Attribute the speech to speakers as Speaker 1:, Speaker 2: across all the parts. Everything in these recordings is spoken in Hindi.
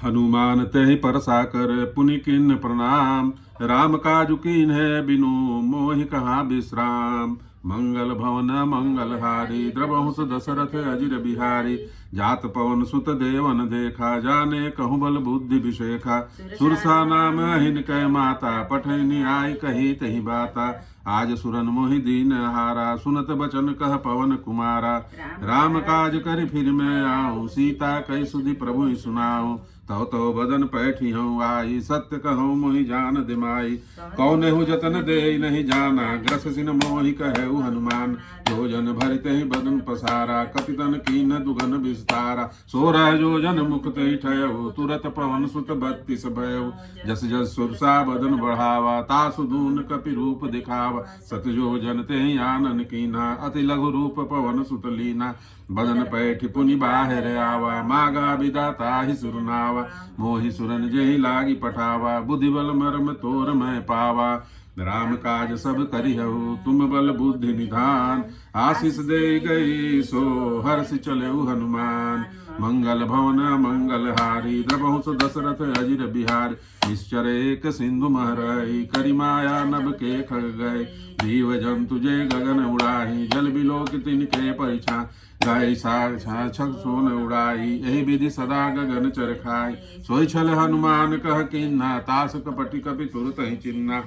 Speaker 1: हनुमान तेहि परसा कर पुनि किन्न प्रणाम। राम काजु कीन्ह बिनु मोहि कहाँ विश्राम। मंगल भवन मंगल हारी द्रवहुस दशरथ अजिर बिहारी। जात पवन सुत देवन देखा जाने कहूँ बल बुद्धि विशेखा। सुरसा नाम हिन कै माता पठैनी आई कही तही बाता। आज सुरन मोहि दीन हारा सुनत बचन कह पवन कुमारा। राम काज कर फिर मैं आऊँ सीता कई सुधि प्रभु सुनाऊँ। तव तो बदन पैठी हूँ आई सत्य कहूँ मोहि जान दिमाई। कौन हूँ जतन दे नहीं जाना ग्रस सिन मोहि कहु हनुमान। योजन भरित ही बदन पसारा कपितन कीन दुगन विस्तारा। 16 योजन मुख तहि ठयउ तुरत पवन सुत 32 भयउ। जस जस सुरसा बदन बढ़ावा तासु दून कपि रूप दिखावा। 7 योजन तेहि आनन कीना अति लघु रूप पवन सुत लीना। बदन पैठ पुनि बाहिर आवा मागा विदाता ही सुरनावा। मोहि सुरन जेहि लागी पठावा बुद्धि बल मर्म तोर मैं पावा। राम काज सब करिहु तुम बल बुद्धि निधान। आशीष दे गई सो हर्ष चलेउ हनुमान। मंगल भवन मंगल हारी द्रवहुस दशरथ अजिर बिहारी। निश्चर एक सिंधु महरई करि माया नभ के खग गए। जीव जंतु जे गगन उड़ाही जल बिलोक तिनके परिछा। गाय छक सोन उड़ाई यही विधि सदा गगन चरखाई। सोई छल हनुमान कह किन्ना तास कपटि कपि तुरत ही चिन्ना।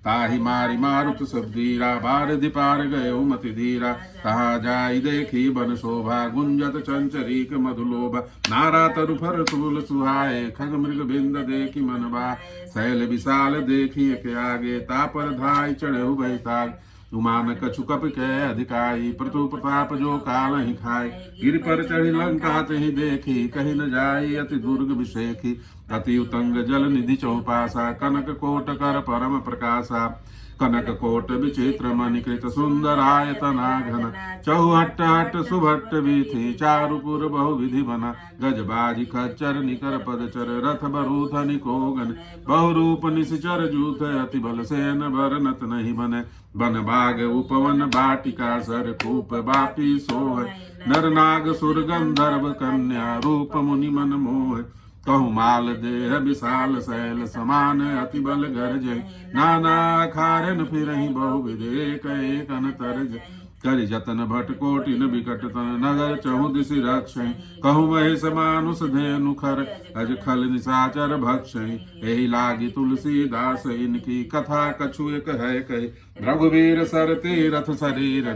Speaker 1: ताहि मारि मारुत सब धीरा बारधि पार गयो मति धीरा। तहाँ जाई देखी बन शोभा गुंजत चंचरीक मधुलोभा। नारा तरु फर तूल सुहाए खग मृग बिंद देखी मन बा। शैल विशाल देखी के आगे तापर धाय चढ़ेहु बैताग। उमान कछु कप के अधिकाई प्रतु प्रताप जो काल ही खाए। गिर पर चढ़ी लंका तहि देखी कही न जाई अति दुर्ग विषेखी। अति उतंग जल निधि चौपासा कनक कोट कर परम प्रकाशा। कनक कोट विचित्र मणिकृत सुंदर आयतना घन। चौहट्ट हट्ट सुभट्ट वीथि चारुपुर बहु विधि बना। गजबाजी खच्चर निकर पदचर रथ बरूथ निकोगन। बहुरूप निश्चर जूथ अति बल सेन बरनत नहीं बने। बन बाग उपवन बाटिका सर कूप बापी सोह। नर नाग सुर गंधर्व कन्या रूप मुनि मन मोह। कहु माल देह विशाल शैल समान अति बल गर्ज। नाना खारन फिरहि बहु विधि एक तरज। करि जतन भट कोटिन विकट तन नगर चहु दिशि रक्षै। कहु महेश मानुष धेनु खर अज खल निशाचर भक्षै। एहि लागी तुलसीदास इनकी कथा कछु एक है कही। रघुवीर सर तीरथ शरीर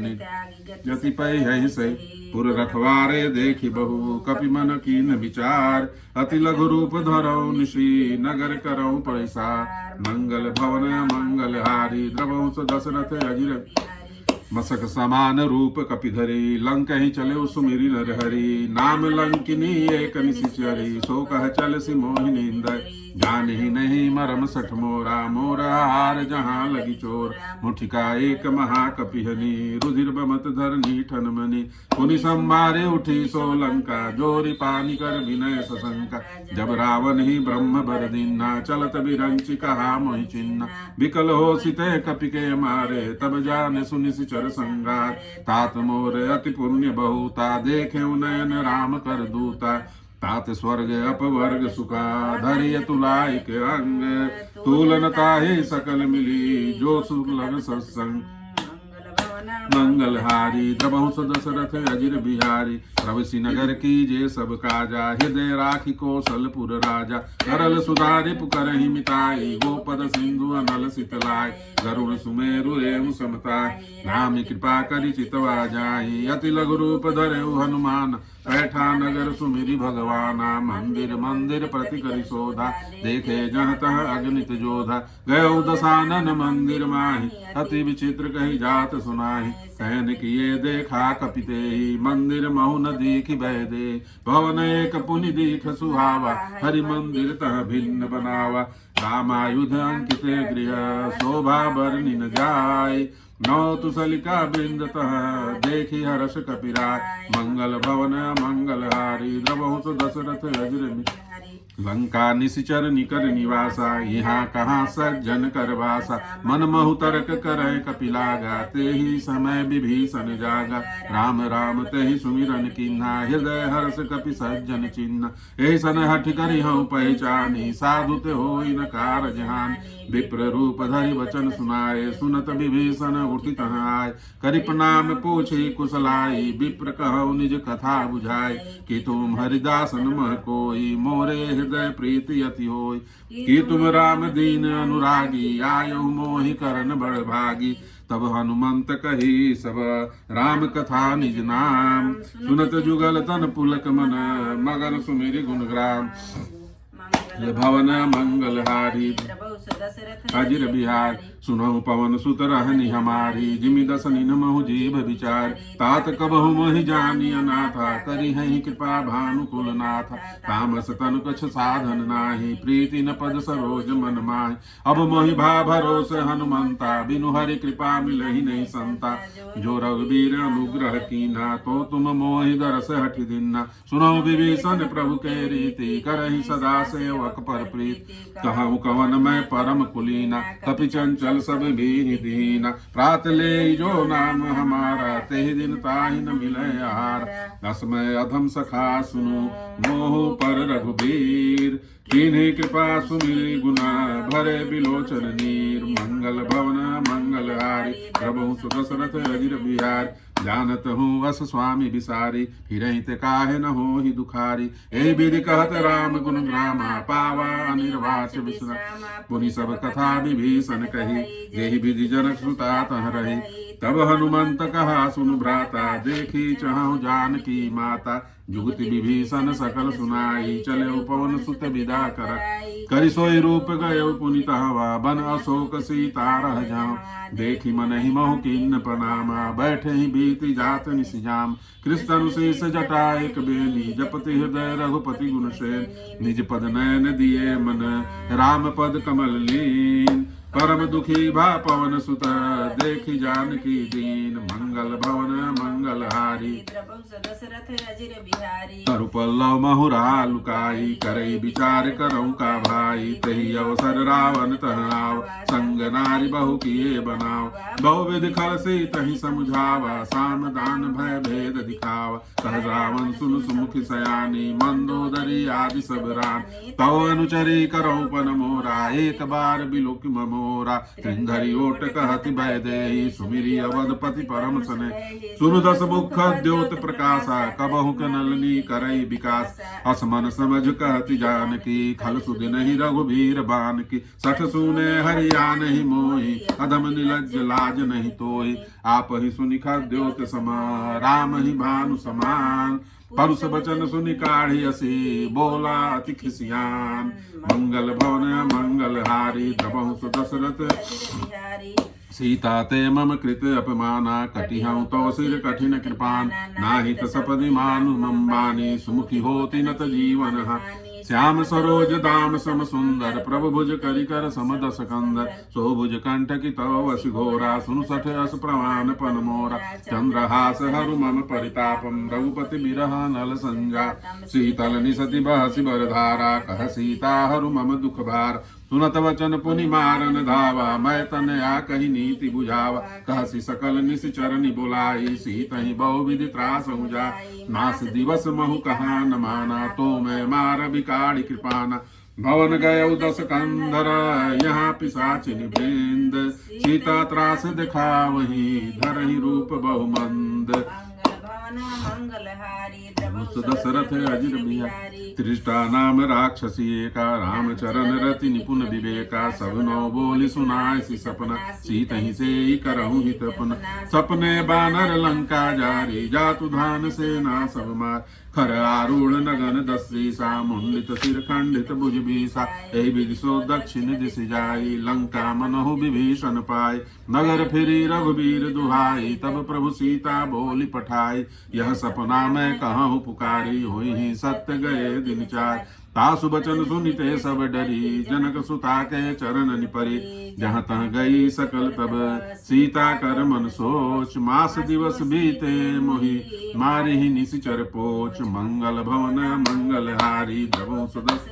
Speaker 1: जति पै है सै। पुर रखवारे देखी बहु कपि मन कीन विचार। अति लघु रूप धरौ निशी नगर करौ प्रसार। मंगल भवन मंगल हारी द्रवहुस दशरथ अजिर। मसक समान रूप कपिधरी लंक ही चले सुमिरि नर हरि। नाम लंकिनी एक निशिचरी सो कह चल सी मोहिनींदर। जान ही नहीं मरम सठ मोरा मोरा हार जहाँ लगी चोर। मुठिका एक महाकपिहनी रुधिर बमत धरनी ठनमनी। पुनि संभारे उठी सो लंका जोरी पानी कर विनय सशंका। जब रावण ही ब्रह्म बर दीना चलत बिरंचि कहा मोहि चिन्ना। विकल हो सिते कपि के मारे तब जाने सुनिशिचर संगार। तात मोर अति पुण्य बहुता देखे नयन राम कर दूता। तात स्वर्ग अपवर्ग सुखा धरिय तुलाई के अंग। तुलन ताहि सकल मिली जो सुख लग सत्संग। मंगल हारी द्रवहुस दशरथ अजिर बिहारी। प्रवसी नगर की जे सब काजा हृदय राखी कौशलपुर राजा। करल सुधारि पुकरहि मिताई गोपद सिंधु अनल सितलाई। गरुड़ सुमेरु एवं समताय राम कृपा करि चितवा जाई। अति लघु रूप धरेउ हनुमान पैठा नगर सुमिरि भगवाना। मंदिर मंदिर प्रति करि शोधा देखे जहाँ तह अगणित जोधा। गयो दशानन मंदिर माहि अति विचित्र कही जात सुनाहि। कहन किए देखा कपिते ही मंदिर महु न दीखि बैदे। भवन एक पुनि दीख सुहावा हरि मंदिर तह भिन्न बनावा। रामायुध अंकिते गृह शोभा बरनि न जाय। नौ तुसलिका बृंदतः देखी हर्ष कपिराय। मंगल भवन मंगल हारी द्रवहुस दशरथ अजिर। लंका निशिचर निकर निवासा, यहाँ कहाँ सज्जन कर वासा। मन महु तर्क करे कपिलागा, ते ही समय विभीषण जागा। राम राम ते ही सुमिरन कीन्हा, हृदय हर्ष कपि सज्जन चिन्ह। एहि सन हठ करि हऊँ पहचानी, साधु ते होई न कार जहान। विप्र रूप धरि वचन सुनाए, सुनत विभीषण उठि तहाँ आए। करि प्रणाम पूछी कुशलाई, विप्र कहु निज कथा बुझाई। कि तुम हरिदासन मह कोई, मोरे हृदय प्रीति अति होई। कि तुम राम दीन अनुरागी, आयु मोहि करन बड़ भागी। तब हनुमंत कही सब राम कथा निज नाम, सुनत जुगल तन पुलक मन, मगन सुमिरि गुणग्राम। भवन मंगलहारी अजिर बिहार, सुनहु पवन सुत रहनि हमारी। जिमि दस निनमहु जीव विचार, तात कबहु मोहि जानी अनाथा। करि हहि कृपा भानुकुल नाथ, तामस तनु कछ साधन नाही। प्रीति न पद सरोज मन माहि, अब मोहि भा भरोस हनुमंता। बिनु हरि कृपा मिलहि नहीं संता, जो रघुबीर अनुग्रह कीन्हा। तो तुम मोहि दरस हठि दीन्हा, सुनहु विभीषण प्रभु के रीति। करहि सदा सेवक पर प्रीति, कहूँ कवन मैं परम कुलीना। कपि चंचल सब भी दीना, प्रात ले जो नाम हमारा। तेहि दिन ताहि न मिलै आहार, दसमय अधम सखा सुनु, मोह पर रघुबीर। किन्हीं कृपा सुमिरि गुना, भरे बिलोचन नीर। मंगल भवन मंगलहारी, प्रभु सुदशरथ अजिर बिहार। जानत हूँ अस स्वामी बिसारी, फिरहि ते काहे न होहि दुखारी। एहि विधि कहत राम गुण ग्रामा, पावा अनिर्वाच विश्राम। पुनि सब कथा विभीषण कही, जेहि विधि जनक सुता तह रही। तब हनुमंत कहा सुनु भ्राता, देखी चहु जानकी माता। जुगति विभीषण सकल सुनाई, चले पवन सुत विदा कर। करि सोई रूप गए पुनि तहवा, बन अशोक सीता रह जाऊं। देखी मन ही मोह किन्न प्रणामा, बैठे ही बीती जात निशिजाम। कृष्ण शेष जटा एक बेनी, जपति हृदय रघुपति गुण सेन। निज पद नयन दिए मन, राम पद कमल लीन। परम दुखी भा पवन सुत, देखी जानकी दीन। मंगल भवन मंगलहारी, तरु पल्लव महुरा लुकाई। करई विचार करऊँ का भाई, तही अवसर रावण तह आव। संग नारी बहु किए बनाव, बहुविध खल से तही समझावा। साम दान भय भेद दिखावा, कह रावण सुन सुमुख सयानी। मंदोदरी आदि सब रान, तव अनुचरी करऊँ पन मोरा। एक बार बिलोक मोरा, धरि ओट कहति भय देहि। सुमिरि अवधपति परम सने, सुनु दस मुख द्योत प्रकाशा। कबहु कनलनी करई विकास, असमन समझ कहति जानकी। खल सुधि नहीं रघुबीर बान की, सठ सुने हरिया नहीं मोहि। अधम निलज्ज लाज नहीं तोहि, आप ही सुनि द्योत समा। राम ही भानु समान, परुष बचन सुनि काढ़ी असी। बोला अति खिसियान, मंगल भवन मंगलहारी। द्रवहु सुदशरथ सीता ते मम कृत अपमाना। कटिहऊँ तो सिर कठिन कृपान, नाहित सपदि मानु मम बानी। सुमुखी होति नत जीवन हानि, श्याम सरोज दाम सम सुंदर। प्रभु भुज करि कर सम दस कंदर। सो भुज कंठ की तव वश घोरा, सुनु सठ अस प्रमाण पन मोरा। चंद्रहास हरु मम परितापम, रघुपति बिरह नल संजात। शीतल निसति बहसि बरधारा, कह सीता हरु मम दुख भार। सुनत वचन पुनि मारन धावा, मैं तनया कही नीति बुझावा। कहसी सकल निश्चरनि बुलाई, सीतहि बहुविधि त्रास उजा। नास दिवस महु कहा न माना, तो मैं मार बिकाड़ी कृपाना। भवन गय दस कंधर, यहाँ पिशाचिनि वृंद। सीता त्रास दिखा वही, धरहि रूप बहुमंद। दशरथ अजिर बिहारी, त्रिष्टा नाम राक्षसी एका। राम चरण रति निपुण विवेका, सब नौ बोली सुनाय सपना। सीत ही से ही करहु हित अपना, सपने बानर लंका जारी। जातु धान सेना सब मार, खर आरूढ़ नगन दशीसा। मुंडित सिर खंडित भुज बीसा, एहि विधि सो दक्षिण दिश जाई। लंका मनहु विभीषण पाई, नगर फिरी रघुबीर दुहाई। तब प्रभु सीता बोली पठाई, यह सपना मैं कहूँ पुकारी। होई ही सत्य गए दिन चार, तासु बचन सुनिते सब डरी, जनक सुता के चरण निपरे। जहाँ तहाँ गई सकल तब सीता कर मन सोच, मास दिवस बीते मोहि मारी ही निशिचर पोच। मंगल भवन मंगल हारी, द्रवहु सुदस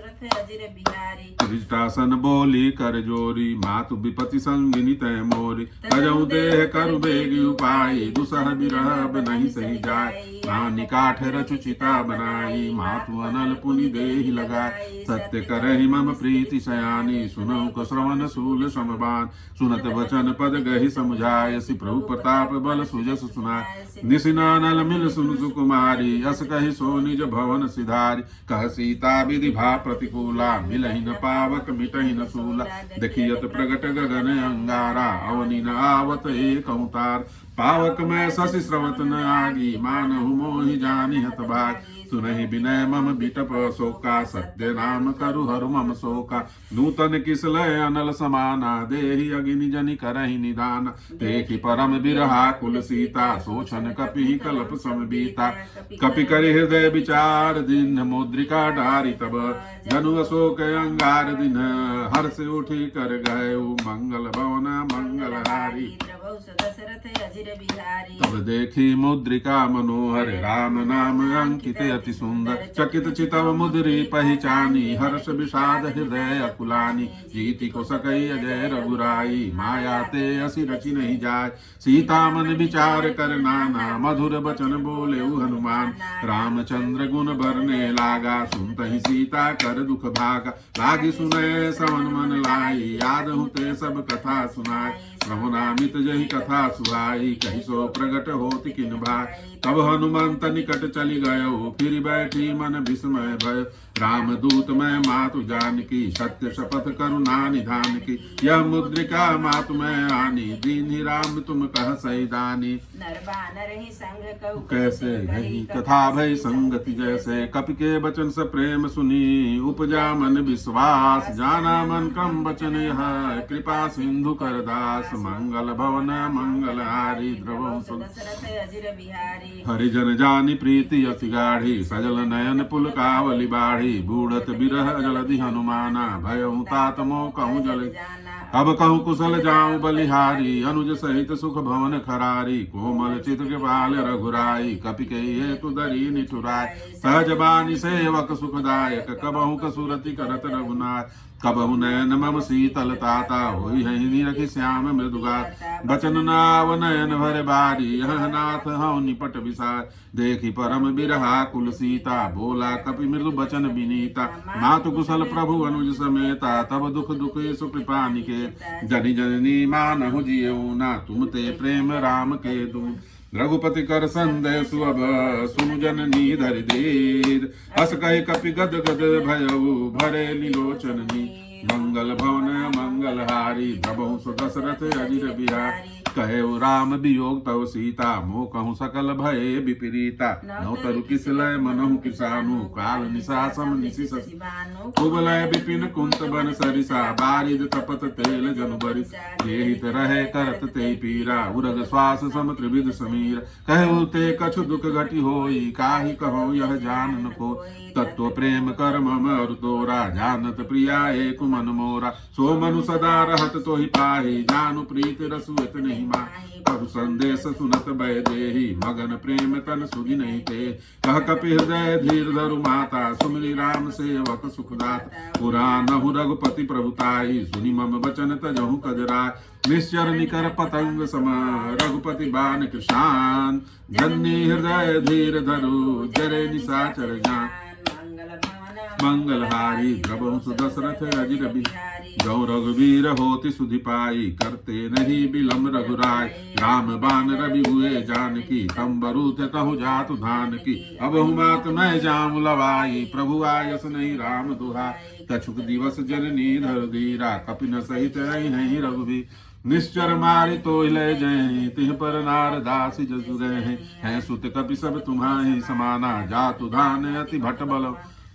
Speaker 1: त्रिजटासन बोली कर जोरी, मातु विपति संगिनी तय मोरी। तजऊ देह करु बेगी उपाय, दुसह बिरह अब नहीं सही जाय। रानी काठ रचुचिता बनाई, मातु अनल पुनि देहि लगाय। सत्य करहि मम प्रीति सयानी, सुनहु को श्रवण सूल समबान। सुनत वचन पद गहि समुझाय, सि प्रभु प्रताप बल सुजस सुनाय। निशिनानल मिल सुन सुकुमारी, अस कहि सो निज भवन सिधारी। कह सीता विधि भा प्रतिकूला, मिलहि न पावक मिटहि न सूला। देखियत प्रगट गगन अंगारा, अवनि न आवत एक अवतार। पावक में शशि स्रवत न आगी, मानहु मोहि जानि हत भाग। सुनहि विनय मम बिटप शोका, सत्य नाम करु हरु मम शोका। नूतन किसलय अनल समाना, देहि अग्नि जनि करहि निदान। देखि परम बिरहा कुल सीता, सोचन कपि कल्प सम बीता। कपि करि हृदय विचार दीन, मुद्रिका डारी तब। जनु अशोक अंगार दिन, हर्ष उठी कर गए मंगल भवन मंगल हारी। तब देखी मुद्रिका मनोहर, राम नाम अंकित अति सुंदर। चकित चितव मुद्री पहचानी, हर्ष विषाद हृदय अकुलानी। जीति को सकई अजय रघुराई, माया ते असि रचि नहीं जाय। सीता मन विचार कर नाना, मधुर बचन बोले हनुमान। रामचंद्र गुण बरने लागा, सुनतहि सीता कर दुख भागा। लागी सुने श्रवण मन लाई, याद हुते सब कथा सुनाय। श्रवणामित जहि कथा सुहाई, कहि सो प्रगट होति किन भाई। तब हनुमंत निकट चली गयो, फिर बैठी मन विस्मय भय। राम दूत मैं मातु जानकी, सत्य शपथ करुणा निधान की। यह मुद्रिका मातु मैं आनी, दीन्हि राम तुम कह सही दानी। कैसे गई कथा भई संगति जैसे, कपि के वचन से प्रेम सुनी। उपजा मन विश्वास, जाना मन कम वचन यह। कृपा सिंधु कर दास, मंगल भवन मंगल हारी। द्रवहु हरिजन जानी प्रीति अति गाढ़ी, सजल नयन पुलकावली बाढ़ी। बूढ़त बिरह जलधि हनुमाना, भयहु तात मोह कहूँ जल। अब कहूँ कुशल जाऊं बलिहारी, अनुज सहित सुख भवन खरारी। कोमल चित कृपाल रघुराई, कपि कहि हेतु धरि निठुराय। सहज बानी सेवक सुखदायक, कबहु कसुरति करत रघुनाथ। कबहु नयन मम शीतल ताता, होई हहि रखि श्याम मृदुगात। बचन नाव नयन भर बारी, यह नाथ हऊँ निपट विसार। देखी परम बिरहा कुल सीता, बोला कपि मृदु बचन विनीता। मातु कुशल प्रभु अनुज समेता, तब दुख दुख सुकृपा निकेत। जनि जननी मानहु जियऊ ना, तुम ते प्रेम राम के दूत। रघुपति कर संदेह सुअब, सुनु जननी धरि धीर। हस कहि कपि गद गद भयऊ, भरे नीलोचननी। मंगल भवन मंगल हारी, द्रवहु सु दशरथ अजिर बिहारी। कहे राम वियोग तव सीता, मोह कहूँ सकल भये विपरीता। नौ तरु किसलय मनहु किसानु, काल निशा सम निशि शशि। कुबलय विपिन कुंत बन सरिसा, बारिद तपत तेल जनु बरिस। जेहित रहे करत ते पीरा, उरग श्वास सम त्रिविध समीर। कहु ते कछु दुख घटी होई, काहि कहो यह जान न को। तत्व प्रेम कर मम अरु तोरा, जानत प्रिया एक मन मोरा। सो मनु सदा रहत तोहि पाहि, जानु प्रीत रसु नहीं माहि। प्रभु संदेश सुनत भय देहि, मगन प्रेम तन सुधि नहीं ते। कह कपि हृदय धीर धरु माता, सुमिरि राम सेवक सुखदात। पुरानहु रघुपति प्रभुताई, सुनि मम वचन तजहु कजराय। निश्चर निकर पतंग सम, रघुपति बान कृशान। जन्नी हृदय धीर धरु, जरे निशाचर जान। मंगल हारी, द्रवहु सु दशरथ अजिर बिहारी। जो रघुवीर होति सुधि पाई, करते नहीं बिलम रघुराय। राम बान रवि हुए जानकी, तम बरूथ कहु जातु धान की। अब मात मैं जाऊं लवाई, प्रभु आयस नहीं राम दुहाई। कछुक दिवस जननी धर धीरा, कपिन सहित रही रघुवीर। निश्चर मारि तो ले जय, तिह पर नार दासी जसु गए। हैं सुत कपि सब तुम्हारे समाना, जातु धान अति भट बल।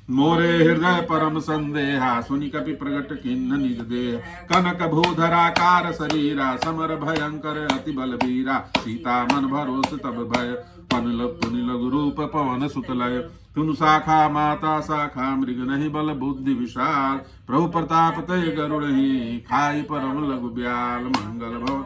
Speaker 1: मोरे हृदय परम संदेहा, सुनि कपि प्रगट किन्न निज देह। कनक भूधराकार शरीरा, समर भयंकर अति बलबीरा। सीता मन भरोस तब भय, पुनि लघु रूप पवन सुत लय तुनु शाखा माता शाखा मृग नहीं बल बुद्धि विशाल प्रभु प्रताप ते गरुड़ ही खाई परम लघु ब्याल मंगल भव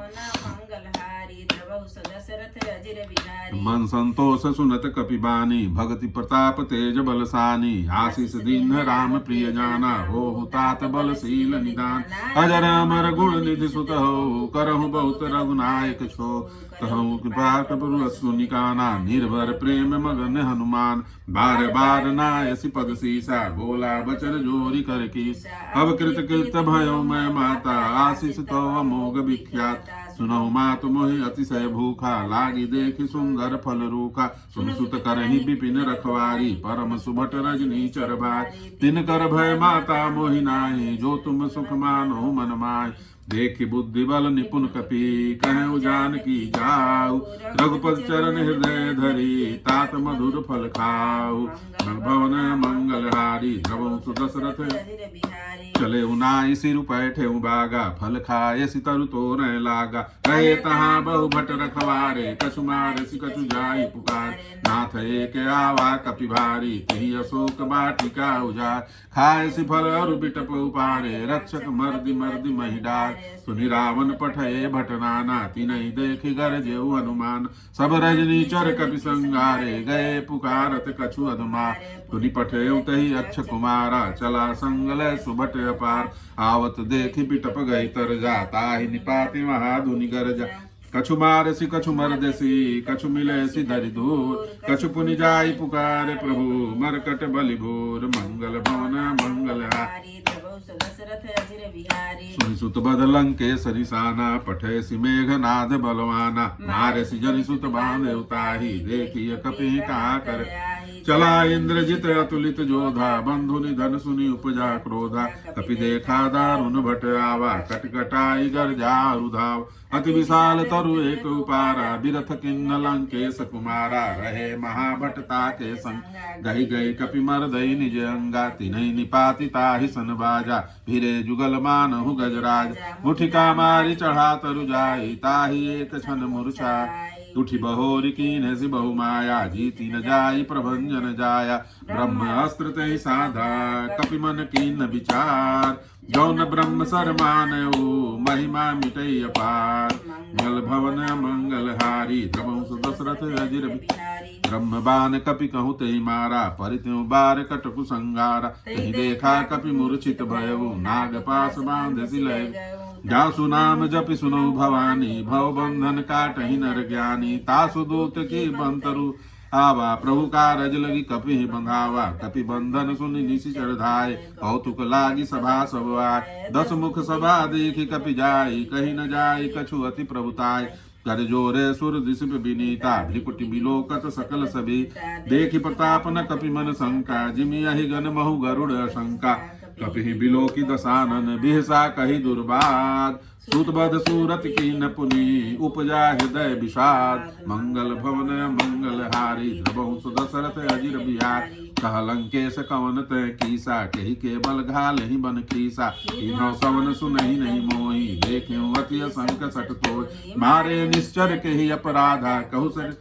Speaker 1: मन संतोष सुनत कपिबानी भगति प्रताप तेज बलसानी आशीष दीन राम प्रिय जाना हो तात बलशील निदान अजर अमर गुण निधि सुत हो करहु बहुत रघुनायक छो कहूँ कृपा कपरु सुनिकाना निर्भर प्रेम मगन हनुमान बार बार नायसी पद सीसा बोला बचन जोरी कर कीस अब कृत कृत भयो मैं माता आशीष तो अमोघ विख्यात सुनहु मात मोहि अतिशय भूखा लागी देखि सुंदर फल रूखा सुन सुत करहि विपिन रखवारी परम सुभट रजनी चर भाई तिन कर भय माता मोहि नाहि जो तुम सुख मानो मन माय देखि बुद्धि बल निपुण कपि कहु जानकी जाऊ रघुपति चरण हृदय धरी तात मधुर फल खाऊ भवन मंगलहारी द्रवहु सुदशरथ चले उनाई सिरु पैठे बागा फल खाए सितरु तोर लागा कहे तहाँ बहु भट रखवारे कछु मारे सि कछु जाई पुकार नाथ एक आवा कपि भारी कही अशोक बाटिका उजार खाए सि फल अरु बिटप उपारे रक्षक मर्दि मर्दि महिडार सुनि रावण पठये भट नाना तिनहि देखि गरजेउ हनुमान सब रजनी चर कपि संगारे गए पुकारत कछु अधमा तुनि पठये तहि अक्ष कुमारा चला संगल सुभट अपार आवत देखि बिटप गई तर जा ताहि निपाति महाधुनि गरजा कछु मारसी कछु मरदेसी कछु मिलेसी धरि दूर कछु पुनि जाई पुकारे प्रभु मरकट बलि भूर मंगल भवन मंगल सुनि सुत बदलं के सरिसाना पठे सि मेघनाद बलवाना मारे सि जनि सुत बांधे उताही देखिय कपि कहा कर चला इंद्रजित अतुलित जोधा बंधु निधन सुनि उपजा क्रोधा कपि देखा दारुण भट आवा कटकटाई गर्जा रुधाव अति विशाल तरु एक उपारा बिरथ किन्न लंकेश कुमारा रहे महाभटता के संग गही गई कपि मरदई निज अंगा तिनहि निपाति ताहि सन बाजा भिरे जुगल मानहु गजराज मुठिका मारी चढ़ा तरु जाई ताहि एक क्षण मूर्छा उठी बहोरी कीन सि बहु माया जीती न जाई प्रभंजन जाया ब्रह्म अस्त्र ते साधा कपि मन कीन विचार जौन ब्रह्म सर मानऊ महिमा मिटई अपार मंगल भवन मंगल हारी द्रवहु दशरथ अजिर ब्रह्म बान कपि कहु ते मारा परित्यु बार कटकु संगारा कहीं देखा कपि मूर्छित भयउ नाग पास बांध सिलय जासु नाम जपि सुनौ भवानी भव बंधन काटहि नर ज्ञानी तासु दूत की बंतरु आवा प्रभु का रज लगी कपि बंधावा कपि बंधन सुनि निशिचर धाय कौतुक लागी सभा सब आय 10 मुख सभा देखि कपि जाई कहीं न जाई कछु अति प्रभुताय कर जोरे सुर दिश विनीता भ्रिकुटि बिलोकत सकल सभी देखि प्रताप न कपि मन शंका जिमि अहि गन महु गरुड़ शंका कपि बिलोकी दसानन बिहसा कही दुर्बाद सूतबद सूरत की न पुनि उपजा हृदय विषाद मंगल भवन मंगल हारी द्रवहु सुदशरथ अजिर बिहार कह लंकेश कवन तय कीसा कही के बल घाल ही बन खीसा इन्हों सवन सुनहि नहीं मोही देखियो अति संक सट तोय मारे निश्चर के ही अपराधा कहु सर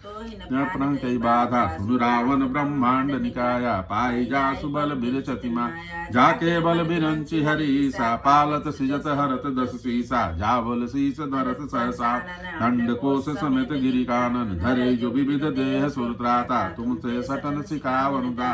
Speaker 1: प्रण कई बाधा सुन रावण ब्रह्मांड निकाया पाई जा सुबल बिर चतिमा जाके बल बिरंचि हरीसा पालत सिजत हरत 10 सीसा जावल शीस धरत सहसा दंड कोश समेत गिरि कानन धरे जो विविध देह सुरत्राता तुमसे सटन सिखावनुदा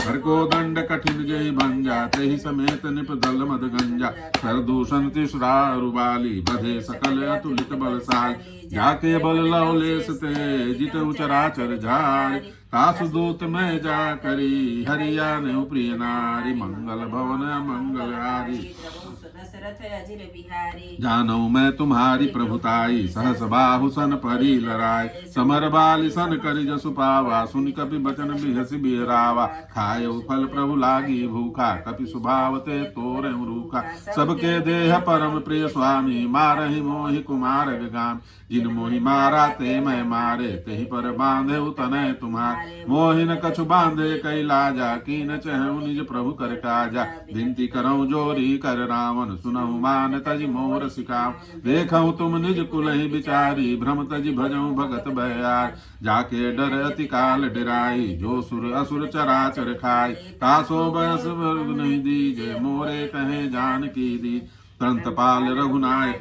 Speaker 1: हर को दंड कठिन जय भंजा तेहि समेत निप दल मद गंजा कर दूषण तिसरा रुबाली बधे सकल अतुलित बलसाल जाके बल लवलेस ते जित उचराचर झार तासु दूत में जा करी हरिया ने प्रिय नारी मंगल भवन मंगल हारी जानू मैं तुम्हारी प्रभुताई सहस बाहु सन परी लराय समर बाली सन करि जसु पावा सुनि कपि बचन बिहसि बिहरावा खाए फल प्रभु लागी भूखा कपि सुभावते तोरे रूखा सबके देह परम प्रिय स्वामी मारहि मोहि कुमार गाम जिन मोहि मारा ते मैं मारे तेहि पर बांधे तनय तुम्हार मोहिन कछु बांधे कई लाजा, कीन चहु निज प्रभु कर काजा। विनती करऊँ जोरी कर रावण, सुनहु मान तज मोर सिखाव। देखऊँ तुम निज कुलहि बिचारी, भ्रम तज भजऊँ भगत बयार। जाके डर अति काल डराई, जो सुर असुर चराचर खाई। तासो बयस वर्ग नहीं दीजे, मोरे कहे जान की दी। संतपाल रघुनायक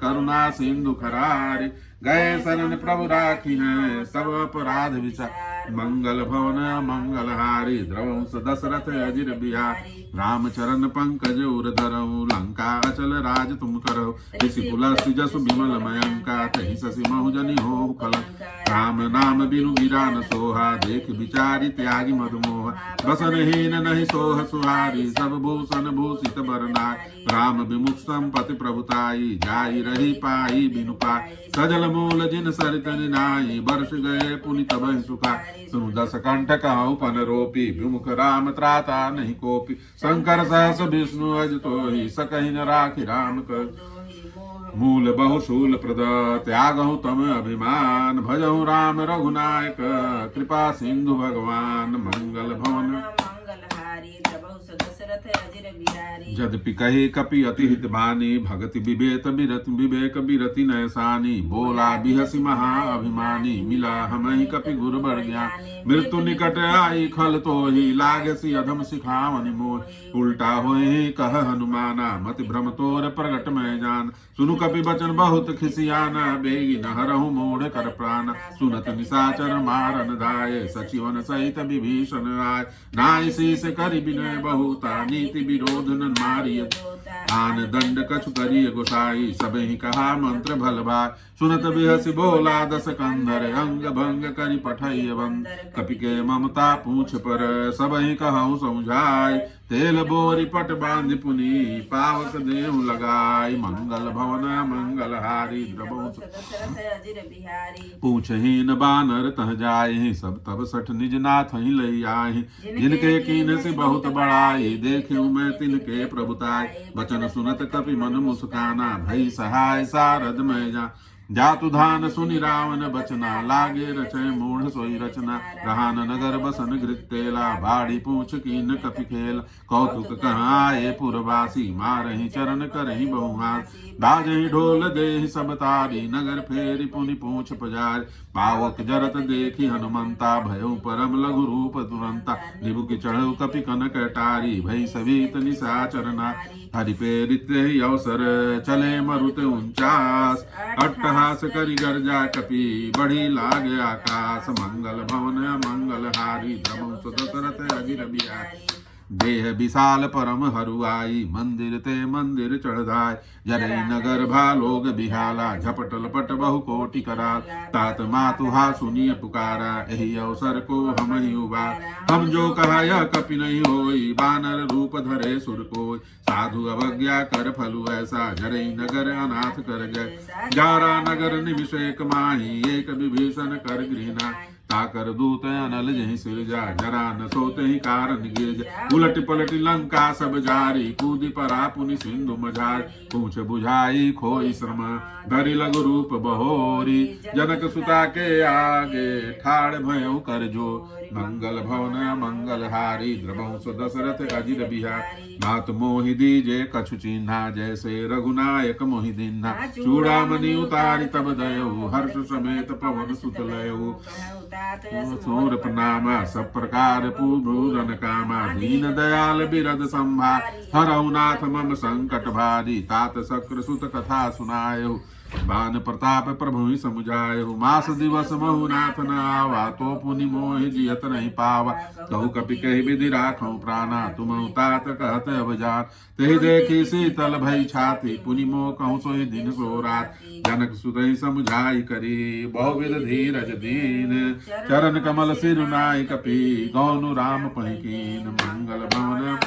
Speaker 1: करुणा सिंधु खरारे, गए शरण प्रभु राखी हैं सब अपराध विचार। मंगल भवन मंगल हारी, द्रवंश दशरथ अजिर बिहारी। राम चरण पंकज उर धरऊ, लंका अचल राज तुम करो। ऋषि पुलस्त्य जसु विमल मयंका, तहि शशि महुजनि हो कलंक। राम नाम बिनु गिरा न सोहा, देख बिचारी त्यागी मधुमोहा। बसन हीन नहीं सोह सुहारी, सब भूषण भूषित बरना। राम विमुख संपत्ति प्रभुताई, जाई रही पाई बिनु पाई। सजल मूल जिन सरित निनाई, बरस गए पुनि तब सुखा। सुनु दस कंठ कहूँ पन रोपी, विमुख राम त्राता नहीं कोपी। शंकर सहस विष्णु अज तोहि, सकहि न राखि राम कर। मूल बहुशूल प्रद त्यागहु तम अभिमान, भजहु राम रघुनायक कृपा सिंधु भगवान। मंगल भवन यद्यपि कहे कपि अति हित बानी, भगति विवेक बिरति नैसानी। बोला बिहसी महा अभिमानी, मिला हमहि कपि गुर बर ज्ञान। मृत्यु निकट आई खल तोहि, लागसी अधम सिखावनि मोहि। उल्टा होहि कह हनुमाना, मति भ्रम तोर प्रगट मैं जान। सुनु कपि बचन बहुत खिसियाना, बेगी न हरहु मोढ़ कर प्राण। सुनत निशाचर मारन धाये, सचिवन सहित विभीषण आय। नाय शीस करि विनय बहुता, नीति विरोध न मारिय। आन दंड कछु करिय गोसाई, सबहि कहा मंत्र भल भाई। सुनत बिहसि बोला दस कंधर, अंग भंग करि पठय बंद। कपि के ममता पूछ पर, सबहि कहूँ समझाई। तेल बोरी पट बांध पुनि, पावक देहु लगाई। मंगल भवन मंगल हारी, पूछहीन बानर तह जाहि। सब तब सठ निज नाथ ही लई आहि। जिनके कीन से बहुत बड़ाई, देखूं मैं तिनके प्रभुताई। बचन सुनत कपि मन मुस्काना, भई सहाय सारद मैं जा। जातु धान सुनि रावण बचना, लागे रचय मूढ़ सोई रचना। रहान नगर बसन घृतेला, बाड़ी पूछ कीन कपि खेल। कौतुक कहाँ आए पुरवासी, मारहि चरण करहि बहुहास। बाजहि ढोल देहि सब तारी, नगर फेरि पुनि पूछ पजार। पावक जरत देखि हनुमंता, भयउ परम लघु रूप तुरंता। निबुकि चढ़ऊ कपि कनक टारी, भई सवित निशाचर नारी। हरि प्रेरित ही अवसर, चले मरुत 49। अट्टहास करि गर्जा कपि, बढ़ी लागे आकाश। मंगल भवन मंगल हारी, द्रवंश दशरथ अजिर बिहारी। देह विशाल परम हरुआई, मंदिर ते मंदिर चढ़ाय। जरई नगर भालोग बिहाला, झपट लपट बहु कोटि कराल। तात मातुहा सुनिय पुकारा, एहि अवसर को हम ही उबार। हम जो कहा यह कपि नहीं होई, बानर रूप धरे सुर कोय। साधु अवज्ञा कर फलु ऐसा, जरई नगर अनाथ कर गए। जारा नगर निमिष एक माही, एक विभीषण कर गृहना। ताकर दूत अनल जहि सिरजा, जरा न सोते ही कारण गिरजा। उलट पलट लंका सब जारी, कूदी परा पुनि सिंधु मझार। पूछ बुझाई खोई श्रम, धरि लघु रूप बहोरी। जनक सुता के आगे, ठाड़ भयउ कर जोर। मंगल भवन मंगल हारी, द्रवंश दशरथ अजिर बिहारी। मात मोहि दीजे कछु चिन्हा, जैसे रघुनायक मोहि दीन्हा। चूड़ामणि उतारि तब दयऊ, हर्ष समेत पवन सुत लयऊ। सूर प्रणाम सब प्रकार पूर्ण कामा, दीन दयाल बिरद संभार। हरऊ नाथ मम संकट भारी, तात शक्र सुत कथा सुनायु। बान प्रताप प्रभु ही समुझायु, मास दिवस महु नाथ न आवा। तो पुनि मोहि जियत नहीं पावा, कहु कपि कहि विधि राखौ प्राणा। तुम तात कहत अब जान, तेहि देखी शीतल भई छाती। पुनि मोह कहूँ सोई दिन सो रात, जनक सुतहि समुझाई करी। बहुविध धीरज दीन, चरण कमल सिर नाय कपि। गौनु राम पहिकीन, मंगल भवन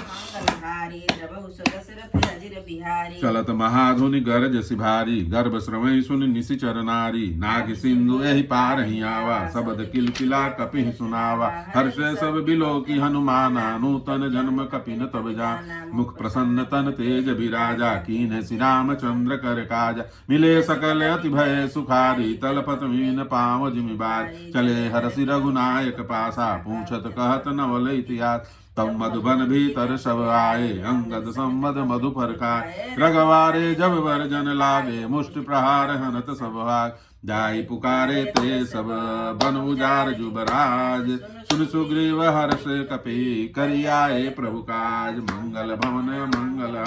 Speaker 1: चलत महाधुनि गर्ज सिभारी। गर्भ श्रवै सुन निशिचर नारी, नाग सिंधु एहि पार ही आवा, शब्द किलकिला कपि सुनावा, हर्ष सब बिलो की हनुमाना, नूतन जन्म कपिन तब जान, मुख प्रसन्न तन तेज विराजा, कीन्ह श्री रामचंद्र कर काजा, मिले सकल अति भय सुखारी, तलपत मीन पाँव जिमि बार, चले हरषि रघुनायक पासा, पूछत कहत नवल इतिहास, तब मधुबन भीतर सब आए, अंगद संवद मधु फरकाए, रघवारे जब वर्जन लागे, मुष्टि प्रहार हनत सब भाग, जाई पुकारे ते सब बन उजार जुबराज, सुन सुग्रीव हर्ष कपि करियाए प्रभु काज, मंगल भवन मंगल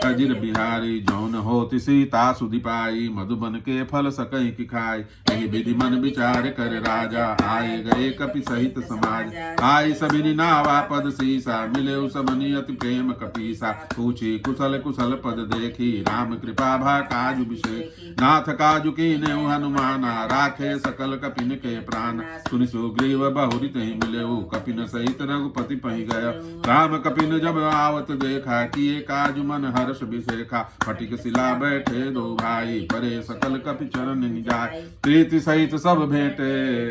Speaker 1: अजिर बिहारी, जौन होति सीता सुधि पाई, मधुबन के फल सकहि की खाई, यही विधि मन विचार कर राजा, आए गए कपि सहित समाज, आई सभी नावा पद सीसा, मिले सबनी अति प्रेम कपीसा, पूछी कुशल कुशल पद देखी, राम कृपा भा काजु विषेख, नाथ काजु कीन्हे हनुमाना, राखे सकल कपिन के प्राण, सुनि सुग्रीव बहुरी तहि मिलेऊ, कपिन सहित रघुपति पहि गया, राम कपिन जब आवत देखा, किए काजु मन हर्ष विशेखा, फटिक शिला बैठे दो भाई, परे सकल कपि चरण निजाय, प्रीति सहित सब भेंटे,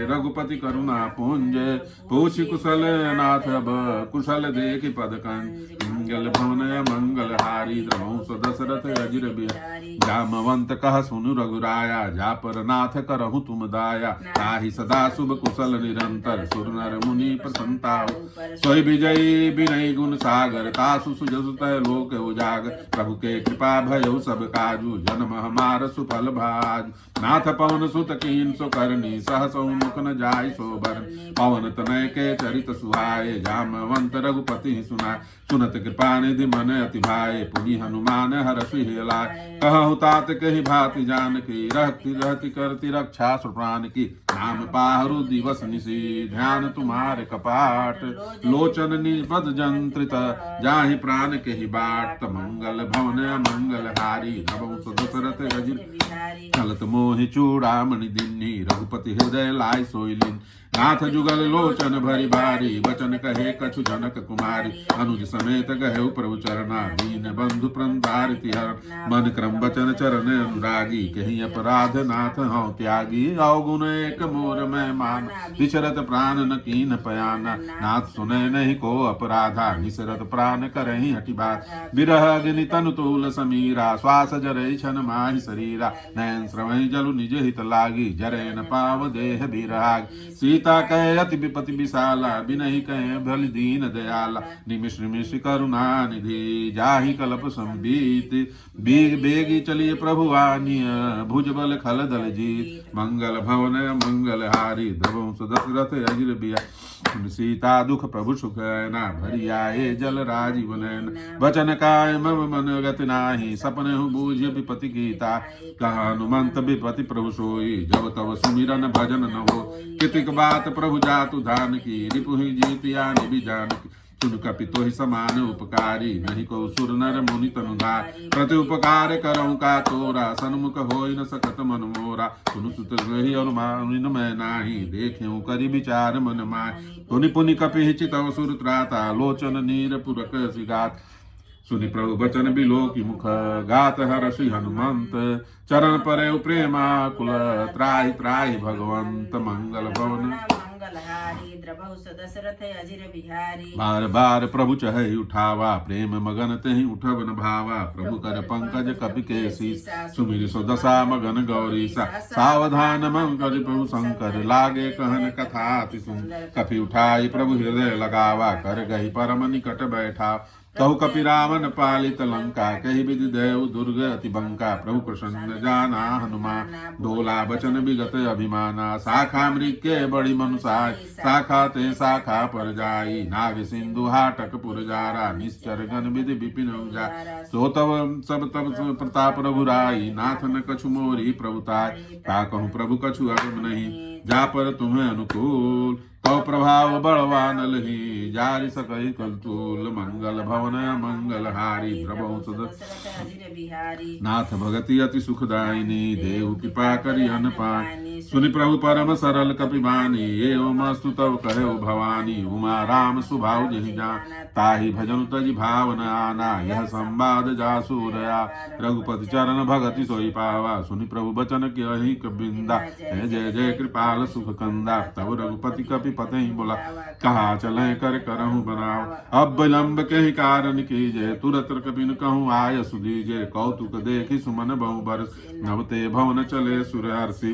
Speaker 1: रघुपति करुणा पुंज, पूछि कुशल नाथ अब कुशल देखि पद कंज, मंगल भवन मंगल हारी, द्रवंश दशरथ अजिर बिहारी, जामवंत कह सुनु रघुराया, जा पर नाथ करहु तुम दाया, ताहि सदा शुभ कुशल निरंतर, सुर नर मुनि प्रसन्नता, सोई विजयी विनय गुण सागर, तासु सुजसु तय लोक उजागर, प्रभु के कृपा भयउ सब काजू, जन्म हमार सुफल भाज, नाथ पवन सुत कीन सो करनी, सहसौ मुख न जाय सो बरन, पवन तनय के चरित सुहाए, जामवंत रघुपति सुनाय, सुनत कृपा निधि मन अति भाए, पुनि हनुमान हरषि लाय, कहु तात कहि भाति जानकी, रहती रहती करती रक्षा सुप्राण की, नाम पाहरु दिवस निशी, ध्यान तुम्हारे कपाट, लोचन निपद जंत्रित, जाहि प्राण के ही बाट, मंगल भवन मंगल हारी, नवंश दशरथ अजिर चलत मोहि चूड़ामणि दिन्नी, रघुपति हृदय लाय सोइलिन, नाथ जुगल लोचन भरि भारी, वचन कहे कछु जनक कुमारी, अनुज समेत गहे प्रभु चरना, दीन बंधु प्रंतारिति हर, मन क्रम वचन चरण अनुरागी, कहीं अपराध नाथ हौ त्यागी, अवगुण एक मोर मैं मान, विचरत प्राण न कीन पयाना, नाथ सुने नहीं को अपराधा, निसरत प्राण करहि हटि बात, विरह अग्नि तनु तूल समीरा, श्वास जरै छन माहि शरीरा, नयन श्रवै जलु निज हित लागी, जरै न पाव देह बिराग, सीता कहे अति विपति विशाला, बिनहि कहे भलि दीन दयाला, निमिष निमिष करुणा निधि, जाहि कल्प संबीत, बेग बेगी चलिए प्रभु आनिय, भुज बल खल दल जीत, मंगल भवन मंगल हारी, द्रवंश दशरथ अजिर बिया, सीता दुख प्रभु सुख ना, भरि आए जल राजीव नयन, वचन काय मम मन गति नाही, सपने बूझ विपति गीता, कहा हनुमंत विपति प्रभु सोई, जब तब सुमिरन भजन न हो, कितिक बात प्रभु जातु धान की, रिपुहि जीतिया निबि जानकी, सुन कपि तोहि समान उपकारी, नहीं को सुर नर मुनि तनुधार, प्रति उपकार करऊँ का तोरा, सन्मुख होई न सकत मन मोरा, सुनु सुत रही अनुमान मैं नाही, देखेऊ करि विचार मन माय, पुनि पुनि कपि चितव सुर त्राता, लोचन नीर पुरक सिगात, सुनि प्रभु वचन बिलो की मुख, गात हर्षि हनुमंत, चरण परे प्रेमा कुल, त्राहि त्राहि भगवंत, मंगल भवन बार बार प्रभु चहै उठावा, प्रेम मगन तेहि उठब न भावा, प्रभु कर पंकज कपि के शीस, सुमिर सो दशा मगन गौरीसा, सावधान मंगल प्रभु शंकर, लागे कहन कथा अति सुंदर, कपि उठाई प्रभु हृदय लगावा, कर गही परम निकट बैठा, कहु कपि रावण पालित लंका, कहि विधि देव दुर्ग अति बंका, प्रभु प्रसन्न जाना हनुमान, डोला बचन विगत अभिमाना, शाखा मृग के बड़ी मनुषाय, शाखा ते शाखा पर जाई, नाग सिंधु हाटक पुर जारा, निश्चर गण विधि विपिन उजाय, सो तब सब तब प्रताप रघुराई, नाथ न कछु मोरी प्रभुताय, ता कहूँ प्रभु कछु अगम नहीं, जा पर तुम्हें अनुकूल, तो प्रभाव बलवान लही, जारि सकहि कलतूल, मंगल भवन मंगल हारी, द्रवंश नाथ भगति अति सुखदायिनी, देव कृपा करि अन पाय, सुनि प्रभु परम सरल कपिबानी, एवमस्तु तव कहो भवानी। उमा राम सुभाव जहि जान, ताहि भजन तजि भावन आना। यह संवाद जासूरया, रघुपति चरण भगति सोई पावा। सुनि प्रभु बचन कहि कबिंदा, जय जय कृपाल सुख कंदा। तब रघुपति कपि पतहि बोला, कहा चले कर करहु बनाओ। अब विलंब के कारण कीजे, तुरत कपिन कहूँ आय सुदीजे। कौतुक देखि सुमन बहु बरस, नवते भवन चले सुर हर्षि।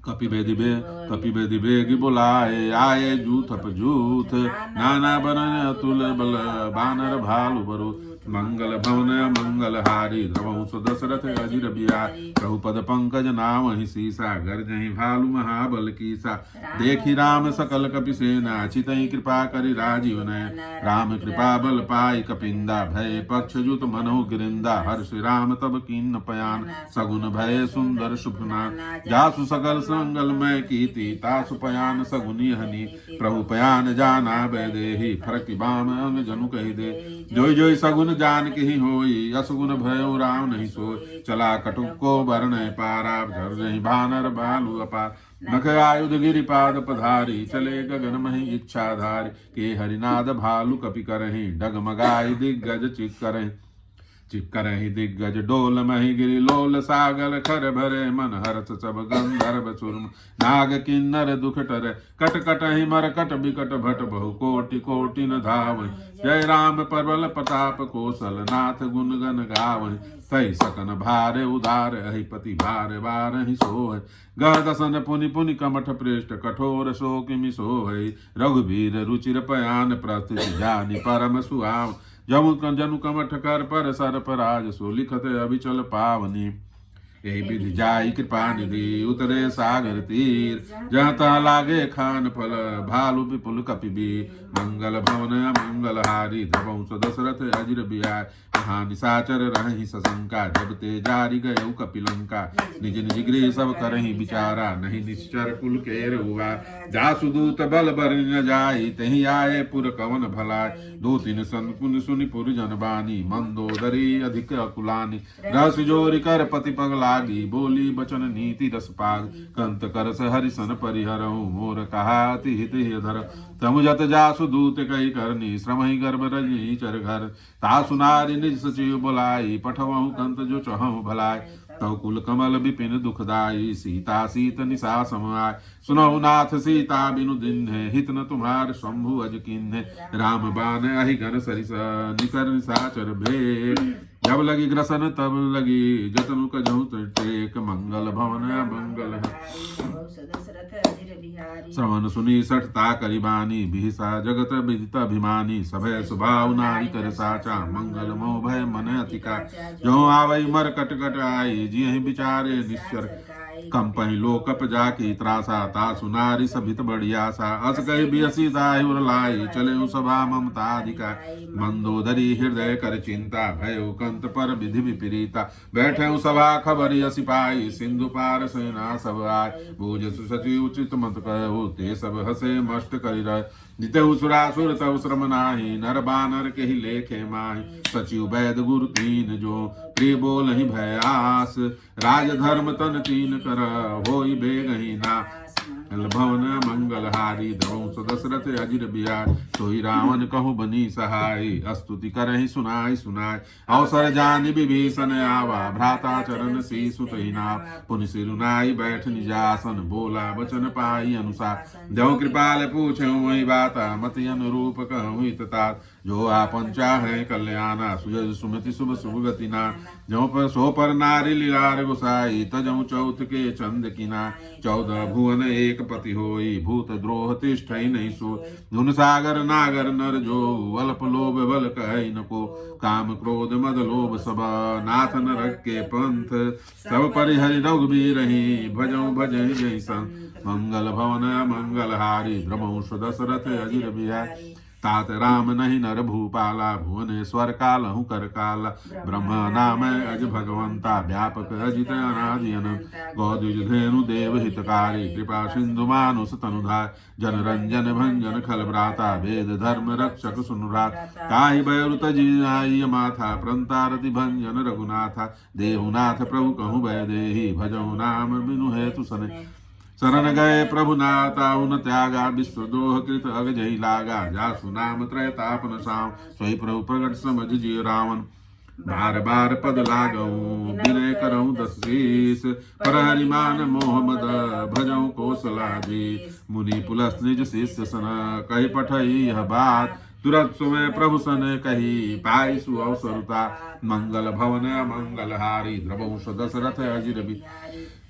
Speaker 1: कपि बेदि बेगी बोलाए, आए जूथ जूथ। नाना बरन अतुल बल, बानर भालु बरु। मंगल भवन मंगल हारी, द्रवंश दशरथ अजिर बिहारी। प्रभुपद पंकज नामहि सीसा, गर्जहि भालु महाबल कीसा। देखि राम सकल कपि सेना, चितहि कृपा करि राजीव नयन। राम कृपा बल पाई कपिंदा, भय पक्ष जुत मनहु गिरिंदा। हर्ष राम तब कीन पयान, सगुन भय सुंदर सुफनान। जासु सकल संगल मैं कीति, तासु पयान सगुनी हनी। प्रभु पयान जाना बैदेहि, फरकि बाम अंग जनु कहि दे। जोई जोई सगुन जान के ही होई, असगुन भयो राम नहीं सोई। चला कटुक को वर्ण पारा, धर नहीं भानर भालु अपार। नख आयुध गिरिपाद पधारी, चले गगन मही इच्छाधारी। के हरिनाद भालु कपि करहि, डगमगाई दिग्गज चिक्करहि दिग्गज डोल मही गिरि लोल। सागर खर भरे मन हरत, सब गंधर्व चूर्म। नाग किन्नर दुख टर, कट कटहि मरकट बिकट भट। बहु कोटि कोटि न धावहि, जय राम परबल प्रताप कौशल। नाथ गुण गन गावहि, तै सकन भार उदार। अहिपति भार बारहि सोह, गह दसन पुनि पुनि कमठ पृष्ठ। कठोर शोकिमि सोह, रघुवीर रुचिर पयान। प्रस्तुति जानि परम सुहाव, जनु कमठ कर पर सर पराज। सो लिखत अभिचल पावनी, यही विधि जाई कृपा निधि। उतरे सागर तीर, जहाँ तहाँ लागे खान फल। भालु विपुल कपिबीर, मंगल भवन मंगल हारी। द्रवंश दशरथ अजिर बिहार, कहा निशाचर रहि सशंका। जब ते जारी गए कपिलंका, निज निज गृह सब करहि विचारा। नहीं निश्चर कुल केर हुआ, जासु दूत बल बरि न जाई। तहि आए पुर कवन भलाय, दो तीन सन पुन सुनि पुर जन बानी। मंदोदरी अधिक अकुलानी, रस जोरि कर पति पगला। बोली बचन नीति रस पाग, कंत करस हरिसन परिहरऊ। मोर कहा ति हित धर, तमु जत जासु दूत कई करनी। श्रमहि गर्भ रजनी चर घर, तासु नारी निज सचिव बुलाई। पठवहु कंत जो चहु भलाई, तव कुल कमल विपिन दुखदाई। सीता सीत निशा समाय, सुनहु नाथ सीता बिनु दिन्हे। हित न तुम्हार शंभु अज किन्हे, राम बान अहि घन सरिस। निकर निशाचर भेद, जब लगी ग्रसन तब लगी जतनु कजहु टेक। मंगल भवन मंगल श्रवण सुनी सठता करिबानी। बिहिसा जगत विदित अभिमानी, सभय स्वभाव नारी कर साचा। मंगल मोह भय मन अतिका, जो आवई मर कट कट आई। जिहि विचारे निश्चर, कंपहि लोकप जाकी त्रासा। तासु नारी सभित बढ़ियासा, अस कहि बियसी दाहि उर लाई। चले सभा ममताधिका, मंदोदरी हृदय कर चिंता। भयो कंत पर विधि विपरीता, बैठे सभा खबर यसी पाई। सिंधु पार सेना सब आय, बोझ सची उचित मत कहो। ते सब हसे मस्त करि रह, जितहु सुरासुर तव श्रम नाही। नर बानर के ही लेखे माही, सचिव वैद गुरु तीन जो। प्रिय बोलहि भय आस, राज धर्म तन तीन कर। होई बेगहि नाश, भवन मंगल हारी। द्रवंश दशरथ अजिर बिहार, सोई रावण कहु बनी सहाय। स्तुति करहि सुनाई सुनाय, अवसर जानि विभीषण आवा। भ्राता चरण शीसु तहि नाव, पुनि सिरुनाई बैठ निजासन। बोला वचन पाई अनुसार, जो कृपाल पूछे वही बाता। मति अनुरूप कहूँ हित तात, जो आपन चाहे कल्याणा। सुजस सुमति शुभ शुभ गति ना, जो पर सो पर नारी लीलार गोसाई। तजऊ चौथ के चंद किना, 14 भुवन एक पति होई। भूत द्रोह तिष्ठई नहीं सो, धुन सागर नागर नर जो। अल्प लोभ बल कहि न को, काम क्रोध मद लोभ सब। नाथ नरक के पंथ, सब परिहरि रघुबीर रही। भजऊ भजहि जय संत, मंगल भवन मंगल हारी। द्रवंश दशरथ अजिर बिहारी, तात राम नहीं नर भूपाला। भुवनेश्वर कालहु कर काला, ब्रह्म नाम अज भगवंता। व्यापक अजित अनादि अनंत, गौद्विज धेनु देव हितकारी। कृपा सिंधु मानुष तनुधाय, जन रंजन भंजन खल भ्राता। वेद धर्म रक्षक सुनुरात, ताहि बयरुत जिनाय माथा। प्रंतारति भंजन रघुनाथा, देहुनाथ प्रभु कहु भय देहि। भजऊ नाम बिनु हेतु सने, शरण गए प्रभुनाथा उन त्यागा विश्वद्रोह कृत अग जही लागा जासु नाम त्रय तापन साम सोई प्रभु प्रगट समझ जिय रावण बार बार पद लागऊं विनय करऊं दस शीस पर हरिमान मोह मद भजऊं कौशलाधीश मुनि पुलस निज शिष्य सन कही पठई यह बात तुरंत सुमय प्रभु सन कही पाई सुअवसरुता मंगल भवन मंगल हारी द्रवंश दशरथ अजिर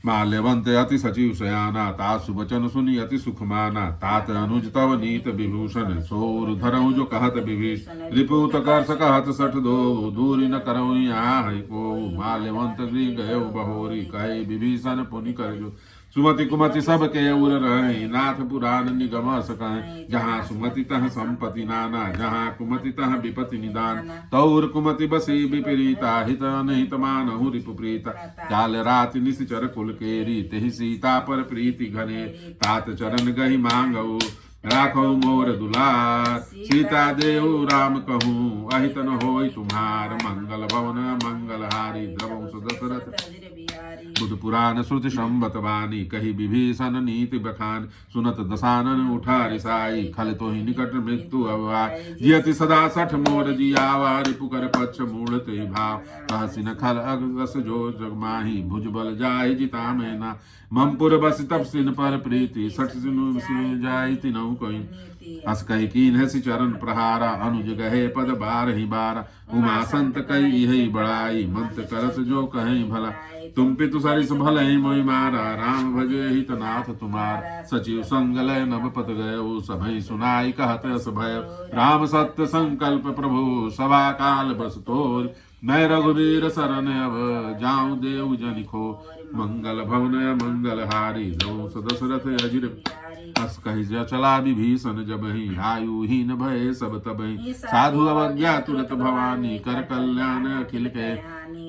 Speaker 1: माल्यवंत अति सचिव शयाना तासु वचन सुनी अति सुख माना तात अनुज तव नीत विभूषण सोर धरऊ जो कहत विभीषण रिपुत कर सकहत सठ दो दूरी न करऊ यहाँ को माल्यवंत गृह गये बहोरी कहे विभीषण पुनि कर जो सुमति कुमति सब के उर रहे नाथ पुराण निगम सकहें जहाँ सुमति तह संपति नाना जहाँ कुमति तह विपति निदान तौर कुमति बसी विपरीता हित अनहित मानहु रिपु प्रीता काल रात निशिचर कुल केरी तेहि सीता पर प्रीति घने तात चरण गहि मांगऊ राखो मोर दुलार सीता देव राम कहूँ अहित न होय तुम्हार मंगल भवन मंगल हारी द्रवंश दशरथ बुध पुराण श्रुति संबत वाणी कही विभीषण नीति बखान सुनत दसानन उठा रिसाई खल तो ही निकट मृत्यु अवाय जियति सदा सठ मोर जियावा रिपुकर पक्ष मूढ़ते भाव कहसी न खल अगस जो जगमाही भुज बल जाय जिता मैना ममपुर बस तप सिन पर प्रीति सठ सिनु जाय तिनऊ कोई अस कही कीन है चरण प्रहारा अनुज गहे पद बार ही बारा उमा संत कही यही बड़ाई मंत्र करत जो कहीं भला तुम पितु सरिस भले मोहि मारा राम भजे हित नाथ तुम्हार सचिव संग लय नभ पत गयो सभई सुनाई कहत अस भय राम सत्य संकल्प प्रभु सभा काल बस तोर मैं रघुवीर शरण अब जाऊं देव जनिखो मंगल भवन मंगल हारी द्रवंश दशरथ अजिर अस कहि चला विभीषण जबहि आयुहीन भय सब तबहि साधु अवज्ञा तुरत भवानी कर कल्याण अखिल के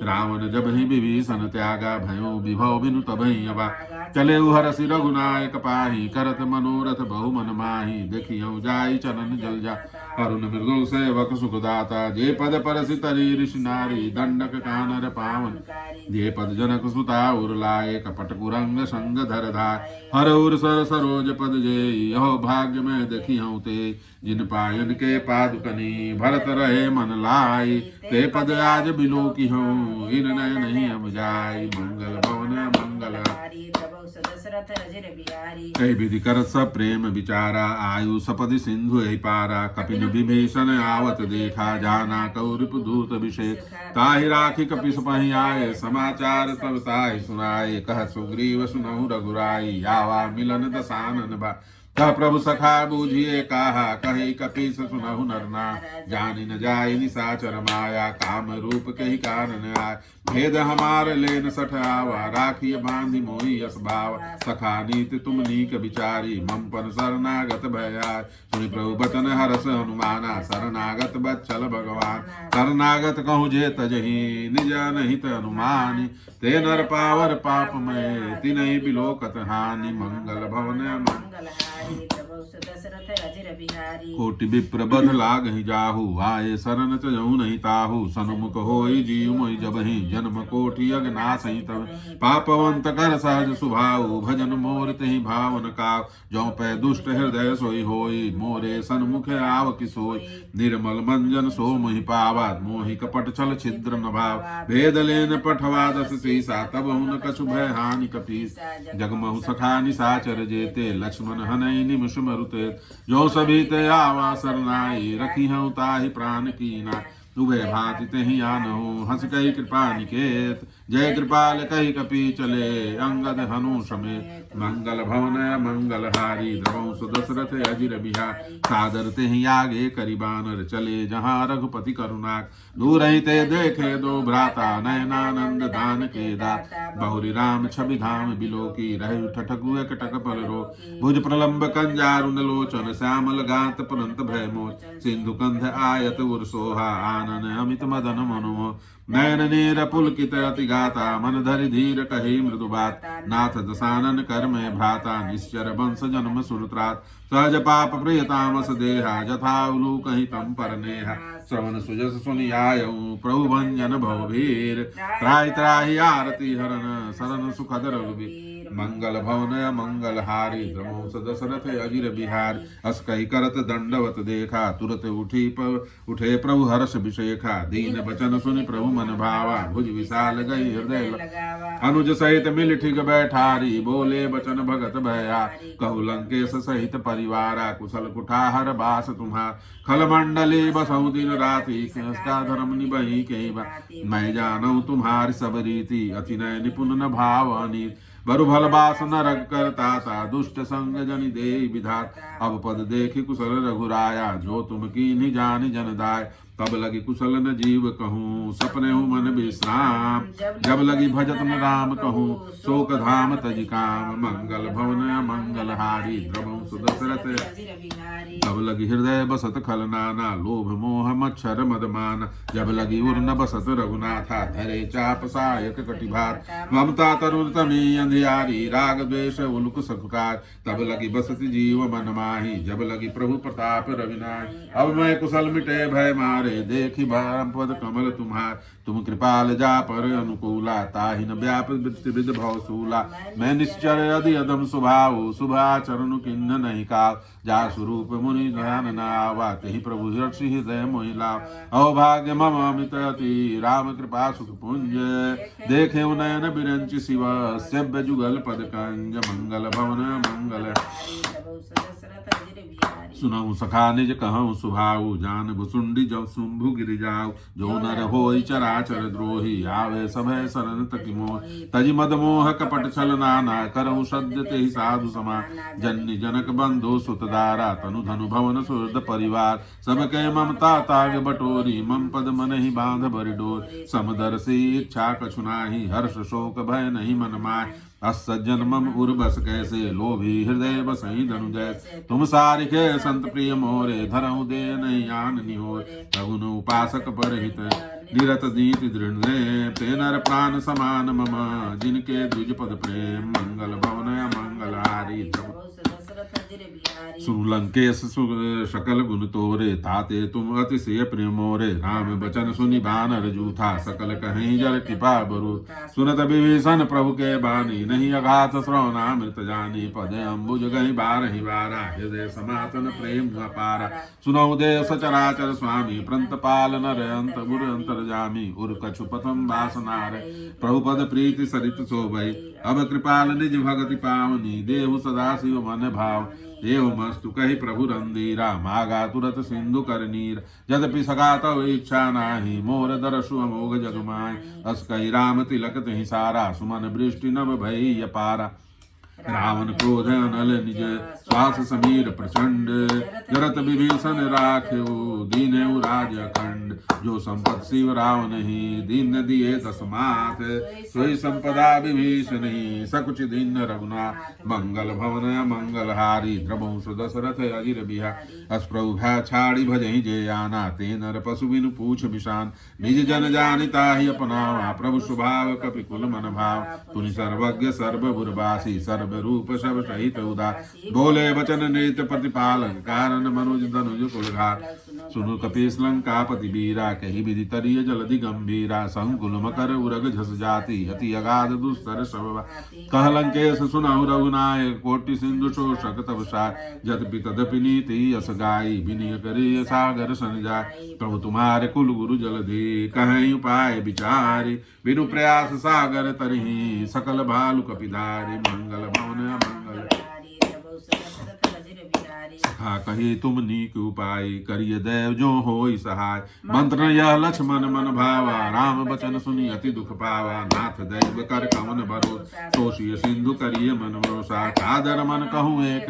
Speaker 1: रावण जबहि विभीषण त्यागा भयो विभव बिनु तबहि अबा चले हरसि रघुनायक पाही करत मनोरथ बहुमन माही देखियो जाई चरण जल जा अरुण मृदुल सेवक सुखदाता जे पद परसि तरी ऋषि नारी दंडक कानर पावन जे पद जनक सुता उर लाए कपट कुरंग संग धर धार हर उर सर सरोज पद जे यहो भाग्य में देखी हूँ ते जिन पायन के पादुकनी भरत रहे मन लाई ते पद आज बिलो की हूँ इन नय नहीं हम जाय मंगल भवन मंगल कई विधि कर सब प्रेम विचारा आयु सपदि सिंधु ही पारा कपिन विभीषण आवत देखा जाना कौरिप दूत अभिषेक ताहि राखी कपि सपहि आए समाचार सब ताहि सुनाए कह सुग्रीव सुनहु रघुराई आवा मिलन दसानन बा कह प्रभु सखा बूझिए कहा कही कपि सुनहु नरना जानि न जाय निसाचर माया काम रूप कही कारण आय भेद हमार लेन सठ आवा राखिय बांधि मोहि यस भाव सखा नीति तुम नीक विचारी मम पन शरणागत भयाय सुनि प्रभु बचन हरस हनुमाना शरणागत बच्चल भगवान शरणागत कहूँ जे तजहि निज अनहित अनुमानी ते नर पावर पाप में तिनहि बिलोकत हानि मंगल भवन मंगल कोटि विप्र बध लाग ही जाहु आए शरण चयऊ नहीं ताहु सन्मुख होई जीव मोहि जबहि जन्म कोटि अगनाश ही तब पापवंत कर सहज सुभाऊ भजन मोर तेहि भावन का जो पै दुष्ट हृदय सोई होई मोरे सन्मुख आव किसोई निर्मल मंजन सो मोहि पावा मोहि कपट छल छिद्र न भाव भेद लेन पठवा दस सीसा तब हुन कछु भय हानि कपीस जगमहु सखा निसाचर जेते लक्ष्मण हनई निमिष मरुते जो सभी ते आवा सरनाई रखी हूँ ताहि प्राण कीना उभय भांति तेहि आनहु हंस कही कृपा निकेत जय कृपाल कही कपि चले अंगद हनु समेत मंगल भवन मंगल हारी द्रवंश दशरथ अजिर बिहार सादर तेहि आगे करि बानर चले जहाँ रघुपति करुणाक दूर ही ते देखे दो भ्राता नयनानंद दान के दात बहुरी राम छवि धाम बिलोकी रहे ठठगु एक टक पल रो भुज प्रलंब कंजारुन लोचन श्यामल गात पुरंत भय मोच सिंधु कंध आयत उर सोहा आनन अमित मदन मनो नयन नीर पुलकित अति गाता मन धरि धीर कही मृदु बात नाथ दसानन कर में भ्राता निश्चर वंश जन्म सुरत्रात सहज पाप प्रियतामस देहा जथा उलू कही तम पर नेहा श्रवण सुजस सुनि आयऊ प्रभु भंजन भवभीर त्राहि त्राहि आरती हरन शरण सुखद रघुबीर मंगल भवन मंगल हारी द्रमोस दशरथ अजिर बिहारी अस कही करत दंडवत देखा तुरत उठे प्रभु हर्ष विषेखा दीन बचन सुनि प्रभु मन भावा भुज विशाल गई हृदय अनुज सहित मिल ठिग बैठारी बोले बचन भगत भया कहु लंकेश सहित परिवारा कुशल कुठार बास तुम्हार खल मंडली बसऊ दिन राति का धर्म निबही के मैं जानू तुम्हारी सब रीति अति नय निपुण न भावनी बरु भल बास न रग करता ता दुष्ट संग जनि दे विधात अब पद देखि कुशल रघुराया जो तुम की नि जानि जनदाय तब लगी कुशल न जीव कहूँ सपने हूँ मन विश्राम जब लगी भजत न राम कहूँ शोक धाम तजि काम मंगल भवन मंगल हारी द्रवहु सुदशरथ तब लगी हृदय बसत खल नाना लोभ मोह मच्छर मदमान जब लगी उर न बसत रघुनाथा धरे चाप सायक कटिभार ममता तरुण तमी अंधियारी राग द्वेष उलुक सकुकार तब लगी बसत जीव मन माही जब लगी प्रभु प्रताप रविनाश अब मैं कुशल मिटे भय मारे देखी बारम पद कमल तुम्हार तुम कृपाल जा पर अनुकूला ताहि न व्याप विद भव सूला मैं निश्चर यदि अदम स्वभाव शुभाचरण किन्न नहीं का जा स्वरूप मुनि ध्यान नावा तेहि प्रभु हर्षि हृदय मोहिला अभाग्य मम अमित अति राम कृपा सुख पुंज देखे नयन बिरंचि शिव सेव्य जुगल पद कंज मंगल भवन मंगल सुनऊ सखा निज कहूँ सुभाऊ जान भुसुंडी जब शुंभु गिर जाऊ जो नर होई चराचर द्रोही आवे सभय शरण तकी मोह तजि मद मोह कपट छल नाना करहु सद्य तेहि साधु समान जन्नि जनक बंधु सुतदारा तनु धनु भवन सुहृद परिवार सबके ममता ताग बटोरी मम पद मन ही बांध भरि डोर समदर्शी इच्छा कछु नाही हर्ष शोक भय नहीं मन माय असज्जन मम उर्बस कैसे लोभी हृदय बसई धनुजय तुम सारिके संत प्रिय मोरे धरऊ दे नहीं आन निहोर रघुन उपासक परहित निरत दीति दृढ़ ते नर प्राण समान मम जिनके द्विज पद प्रेम मंगल भवन मंगल हारी सुनु लंकेश सकल गुण तोरे ताते तुम अतिशय प्रिय मोरे राम बचन सुनि बानर जूथा सकल कहीं जल कृपा बरु सुनत विभीषण प्रभु के बानी नहीं अघात श्रवणामृत जानी पद अम्बुज गही बारहि बारा हृदय सनातन प्रेम अपारा सुनऊ देव सचराचर स्वामी प्रंत पाल नर अंत गुर अंतर जामी उर कछु पथम वासनार प्रभु पद प्रीति सरित शोभई अब कृपाल निज भगति पावनी देहु सदा शिव मन भाव एव मस्तु कही प्रभु रंदीरा मागा तुरत सिंधु कर नीर यद्यपि सगा तव इच्छा नाही मोर दरसु अमोघ जगमाय अस कही राम तिलक तहि सारा सुमन वृष्टि नभ भई अपारा रावण क्रोध अनल निज श्वास समीर प्रचंड जरत विभीषण राख्यो दीनेउ राज अखंड जो संपत शिव रावण ही दीन दिए तस्मात् सोई संपदा विभीषण ही सकुच दीन रघुनाथ मंगल भवन मंगल हारी द्रमहु सुदशरथ अजिर बिहार अस प्रभु भय छाड़ी भजहि जे आना ते नर पशु बिनु पूछ बिशान निज जन जानिता ही अपनावा प्रभु स्वभाव कपि कुल मन भाव पुनि सर्वज्ञ सर्व बुरबासी सर्व रूप सब सहित उदार बोले वचन नृत्य प्रतिपालन कारण मनुज धनुज कुलघार सुनु कपीस लंकापति बीरा कही विधि तरीय जलधि गंभीरा संकुल मकर उरग झस जाति अति अगाध दुस्तर सब कह लंकेश सुनहु रघुनायक कोटि सिंधु शोषक तब साय जतपि तदपि नीति यस गाई विनय करिय सागर सन जाय प्रभु तुम्हारे कुल गुरु जलधि कहीं उपाय विचारी बिनु प्रयास सागर तरही सकल भालु कपिधारी मंगल भवन मंगल सखा कही तुम नीक उपाय करिय देव जो होई सहाय मंत्र यह लक्ष्मण मन भावा राम बचन सुनी अति दुख पावा नाथ दैव कर कवन भरो तोषिय सिंधु करिय मन भरोसा कादर मन कहूँ एक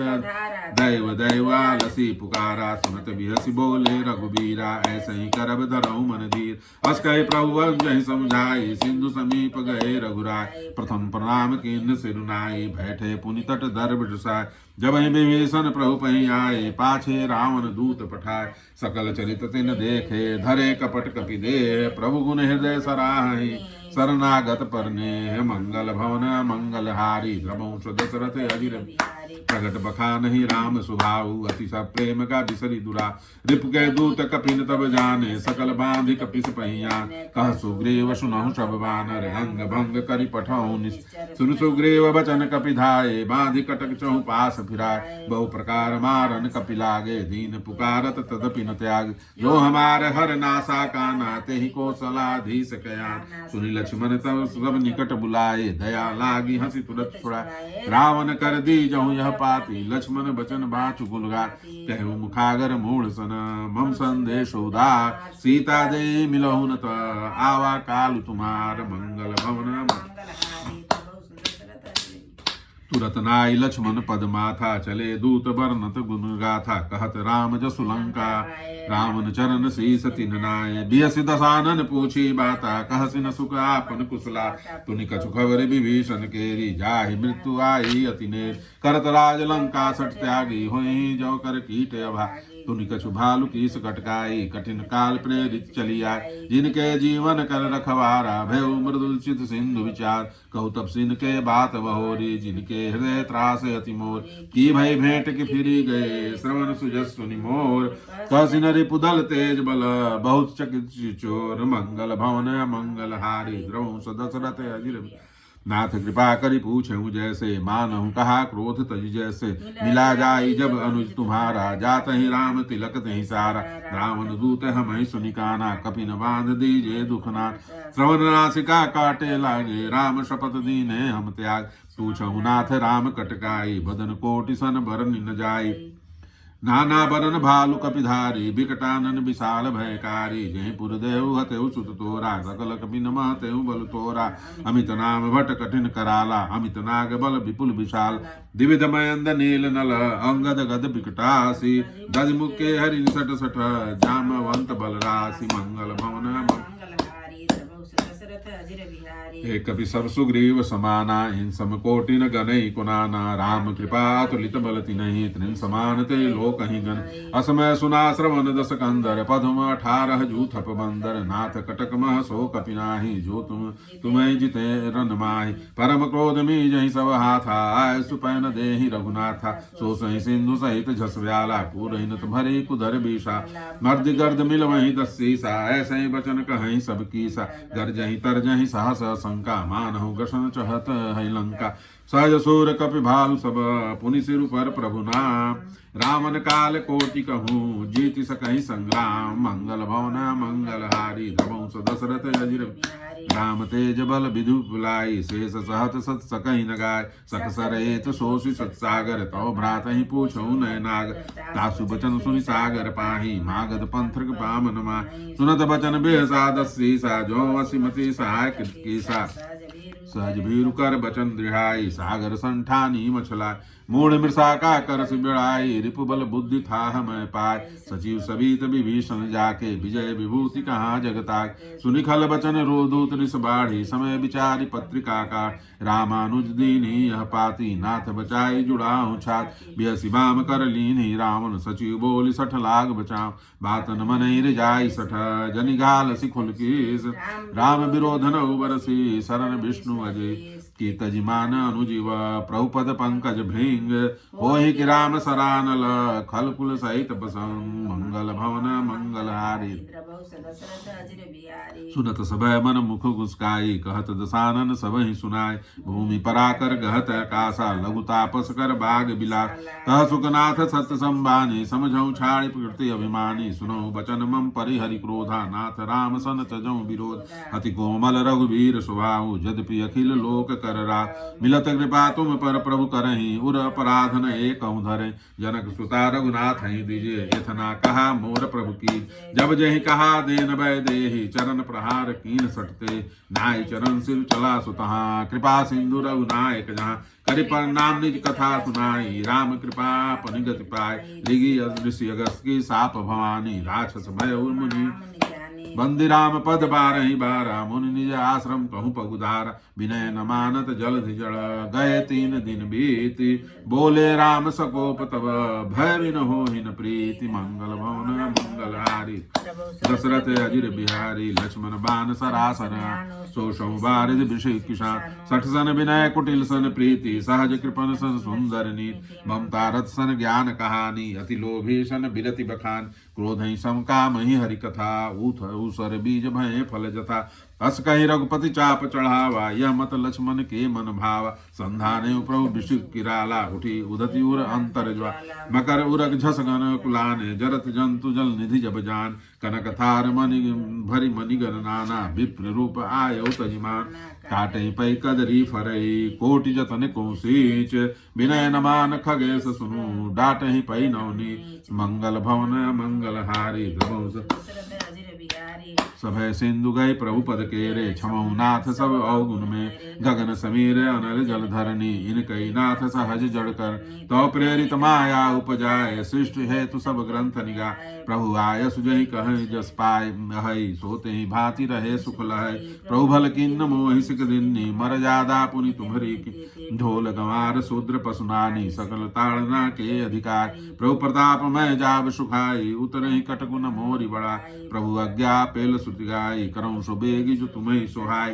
Speaker 1: दैव दैवालसी पुकारा सुनत बिहसी बोले रघुबीरा ऐसे ही करब धरऊ मन धीर अस कहे प्रभु जहि समझाई सिंधु समीप गए रघुराय प्रथम प्रणाम किन्न सिरुनाई बैठे पुनि तट दर बिटसाय जब विभीषण प्रभु पही आए पाछे रावण दूत पठाए सकल चरित तिन देखे धरे कपट कपि दे प्रभु गुण हृदय सराहि शरणागत परने मंगल भवन मंगल हारी द्रमहु दशरथ अजिर प्रगट बखा नहीं राम सुभाऊ अति सब प्रेम का बिसरी दुरा रिप के दूत कपिन तब जाने सकल बांधि कपिस पहिया कह सुग्रीव सुनहु सब बानर अंग भंग करि पठौ सुन सुग्रीव बचन कपि धाये बांधि कटक चहु पास फिराय बहु प्रकार मारन कपि लागे दीन पुकारत तदपि न त्याग जो हमारे हर नासा काना तेहि को सलाधीश कयान सुनि लक्ष्मण तब सब निकट बुलाए दया लागी हंसी तुरंत छुड़ाए रावण कर दी जहु यह पाती लक्ष्मण बचन बाचु गुलगा कहु मुखागर मूढ़ सन मम संदेश उदार सीता दे मिलहु न आवा काल तुम्हार मंगल भवन तुरत नाई लक्ष्मण पद माथा चले दूत बरनत गुण गाथा कहत राम जसु लंका रावण चरण शीस तिन नाय बियसि दसानन पूछी बाता कहसि न सुख आपन कुशला तुनि कछु खबर विभीषण केरी जाहि मृत्यु आई अति नेर करत राज लंका सट त्यागी होई जो कर कीट अभा तुनि कछु भालु कीस कटकाई कठिन काल प्रेरित चली आए जिनके जीवन कर रखवारा भय मृदुल चित सिंधु विचार कहु तब सिन के बात बहोरी जिनके हृदय त्रास अति मोर की भय भेंट की फिरी गए श्रवण सुजस सुनि मोर कहसिन रिपुदल तेज बल बहुत चकित चोर मंगल भवन मंगल हारी द्रवं सदशरथ अजिर नाथ कृपा करि पूछऊं जैसे मानहु कहा क्रोध तज जैसे मिला जाई जब अनुज तुम्हारा जात ही राम तिलक तहि सारा रावण दूत हम ही सुनिकाना कपिन बांध दीजे दुखना श्रवण नासिका काटे लागे राम शपथ दीने हम त्याग पूछऊं नाथ राम कटकाई बदन कोटि सन बरन न जाई नाना बरन भालु कपिधारी बिकटानन विशाल भयकारी जय पुरदेव हतेउ सुत तोरा सकल कपिन महतेउ बल तोरा अमित नाम भट कठिन कराला अमित नाग बल विपुल विशाल दिविध मयंद नील नल अंगद गद बिकटासी गज मुके हरि सट सठ जामवंत बल राशि मंगल भवन एक कपि सब सुग्रीव समाना इन सम कोटिन गनई कुनाना राम कृपा तुलित बल तिनहि त्रिन समान ते लोक ही गण असमय सुना श्रवण दस कंदर पद्म 18 जूथप बंदर नाथ कटक मह सो कपिनाहि जो तुम्हें जिते रन माहि परम क्रोध मी जहि सब हाथा आय सुपैन देहि रघुनाथा सो सहि सिंधु सहित झस व्याला पूरहिनत भरे कुधर बीसा मर्द गर्द मिल वही दसीसा ऐसे बचन कहीं सब कीसा गर्जहि तरजहि साहस शंका मानहु गशन चहत है लंका सहज सूर कपि भालु सब पुनि सिरु पर प्रभु नाम रावण काल कोटि कहूँ जीति सकहि संग्राम मंगल भवन मंगल हारी धवंस दशरथ अजिर राम तेज बल विधु बुलाई शेष सहत सत सकहि न गाय सख सरेत सोषि सत्सागर तव भ्रात ही पूछऊ नय नाग तासु बचन सुनि सागर पाही मागध पंथक पामन मा सुनत बचन बेहसा दसी सा जो वसिमति सहाय कीसा सहज भीरु कर बचन दृढ़ाई सागर संठानी मछलाय मूढ़ मृषा का कर बिड़ाई रिपु बल बुद्धि था मैं पाय सचिव सबित विभीषण जाके विजय विभूति कहाँ जगताय सुनि खल बचन रोदूत निस बाढ़ी समय विचारी पत्रिका का रामानुज दीनी यह पाती नाथ बचाई जुड़ाऊं छात बियसि बाम कर लीनी रावण सचिव बोली सठ लाग बचाओ बातन मन जाय सठ जनिगाल सिखुल कीस राम विरोधन उबरसी शरण विष्णु अजय की तजिमान अनुजीव प्रभुपद पंकज भृंग होहि कि राम सरानल खलकुल सहित बसंग मंगल भवन मंगल हारी सुनत सबय मन मुख गुस्काई कहत दसानन सब ही सुनाय भूमि पराकर गहत कासा लघु तापस कर बाग बिला कह सुखनाथ सत्य संबानी समझऊ छाड़ी प्रकृति अभिमानी सुनो बचन मम परिहरि क्रोधा नाथ राम सन तजऊ विरोध अति कोमल रघुवीर स्वभाव यद्यपि अखिल लोक कर रा मिलत कृपा तुम पर प्रभु करहि उर अपराध न एक धरे जनक सुता रघुनाथ ही दीजिए यथना कहा मोर प्रभु की जब जहि कहा देन भय देहि चरण प्रहार कीन सटते नाय चरण सिर चला सुतहा कृपा सिंधु रघुनायक जहाँ करि प्रणाम निज कथा सुनाई राम कृपा पनिगति पाय लिगी ऋषि अगस्त की साप भवानी राक्षस भय मुनि बंदी राम पद बारहि बारा मुनि निज आश्रम कहूँ पगुधारा विनय न मानत जलधि जड़ गए 3 दिन बीती बोले राम सकोप तब भय बिन होहि न प्रीति मंगल भवन मंगल हारी दशरथ अजिर बिहारी लक्ष्मण बान सरासन सोषौ बारिद विषय किशान सठ सन विनय कुटिल सन प्रीति सहज कृपन सन सुंदर नीत ममता रथ सन ज्ञान कहानी अति लोभी सन बिरति बखान क्रोध ही सम काम ही हरि कथा ऊथ उसर बीज भय फल जथा अस कहि रघुपति चाप चढ़ावा यह मत लक्ष्मण के मन भावा संधाने प्रभु विषु किराला उठी उदति उर अंतर ज्वा मकर उरग झस गन कुलाने जरत जंतु जल निधि जब जान कनक थार मणि भरि मणिगण नाना विप्र रूप आयो तजिमान काटे पै कदरी फरई कोटि जतन को सीच विनय नमान खगेश सुनु डाटहि पै नौनी मंगल भवन मंगल हारी द्रवंस सभय सिंधु गए प्रभु पद केरे क्षमौ नाथ सब अवगुण में गगन समीर अनल जल धरणी इन कई नाथ सहज जड़ कर तो प्रेरित माया उपजाए सृष्टि हेतु सब ग्रंथ निगा प्रभु आय सुजहि कह जस पाय हई सोते ही भांति रहे सुख लहै प्रभु भल किन्न मोहि सिक दिन्नी मर जादा पुनि तुम्हरी की ढोल गंवार शूद्र पशुनानी सकल ताड़ना के अधिकार प्रभु प्रताप मैं जाब सुखाई उतरहि कटकुन मोरी बड़ा प्रभु आज्ञा पेल सुति गाई करऊँ सुबेगी जो तुम्हें सोहाय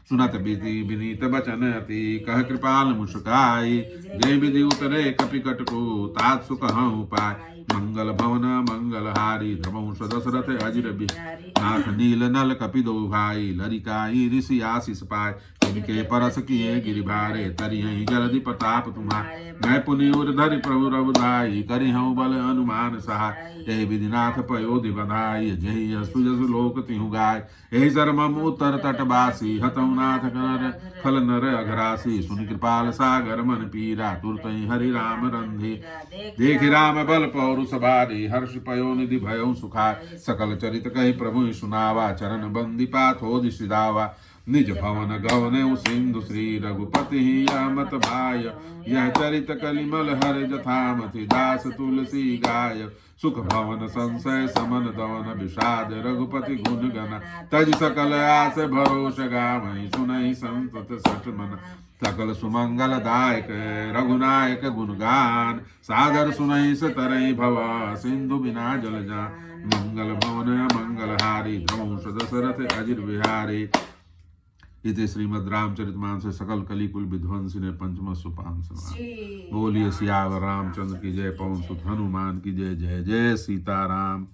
Speaker 1: सुनत विधि विनीत बचन अति कह कृपाल मुस्काई जय विधि उतरे कपिकट को तात सुख हूँ पाय मंगल भवन मंगल हारी धमंस दशरथ अजिर नाथ नील नल कपि दो भाई लरिकाई ऋषि आशीष पाय इनके परस किए गिरिभारे तरियहि जलधि प्रताप तुम्हारे मैं पुनि उर्धरि प्रभु रघुदाई करि हूँ बल अनुमान सहाय यही विधिनाथ पयोधि बधाई जही यशु जसु लोक तिहु गाय यही सरमम उत्तर तटवासी हतौ नाथ कर खल नर अघरासी सुनि कृपाल सागर मन पीरा तुरत हरि राम रंधे देखि राम बल पौरुष भारी हर्ष पयोनिधि भयौ सुखाय सकल चरित कहि प्रभु सुनावा चरण बंदी पाथोदि सिधावा निज भवन गवन सिंधु श्री रघुपति मत भाय यह चरित कलिमल हर जथामति दास तुलसी गाय सुख भवन संशय समन दवन विषाद रघुपति गुण गण तज सकल आस भरोस गावहि सुनहि संतत सठ मन सकल सुमंगल दायक रघुनायक गुणगान सादर सुनहि सतरहि भव सिंधु बिना जल जा मंगल भवन मंगल हारी ध्वंस दशरथ अजिर बिहारी इति श्रीमद् रामचरितमानस सकल कलिकुल विध्वंस ने पंचम सोपान समाप्त। बोलिए सियावर रामचंद्र की जय, पवन सुत हनुमान की जय। जय जय सीताराम।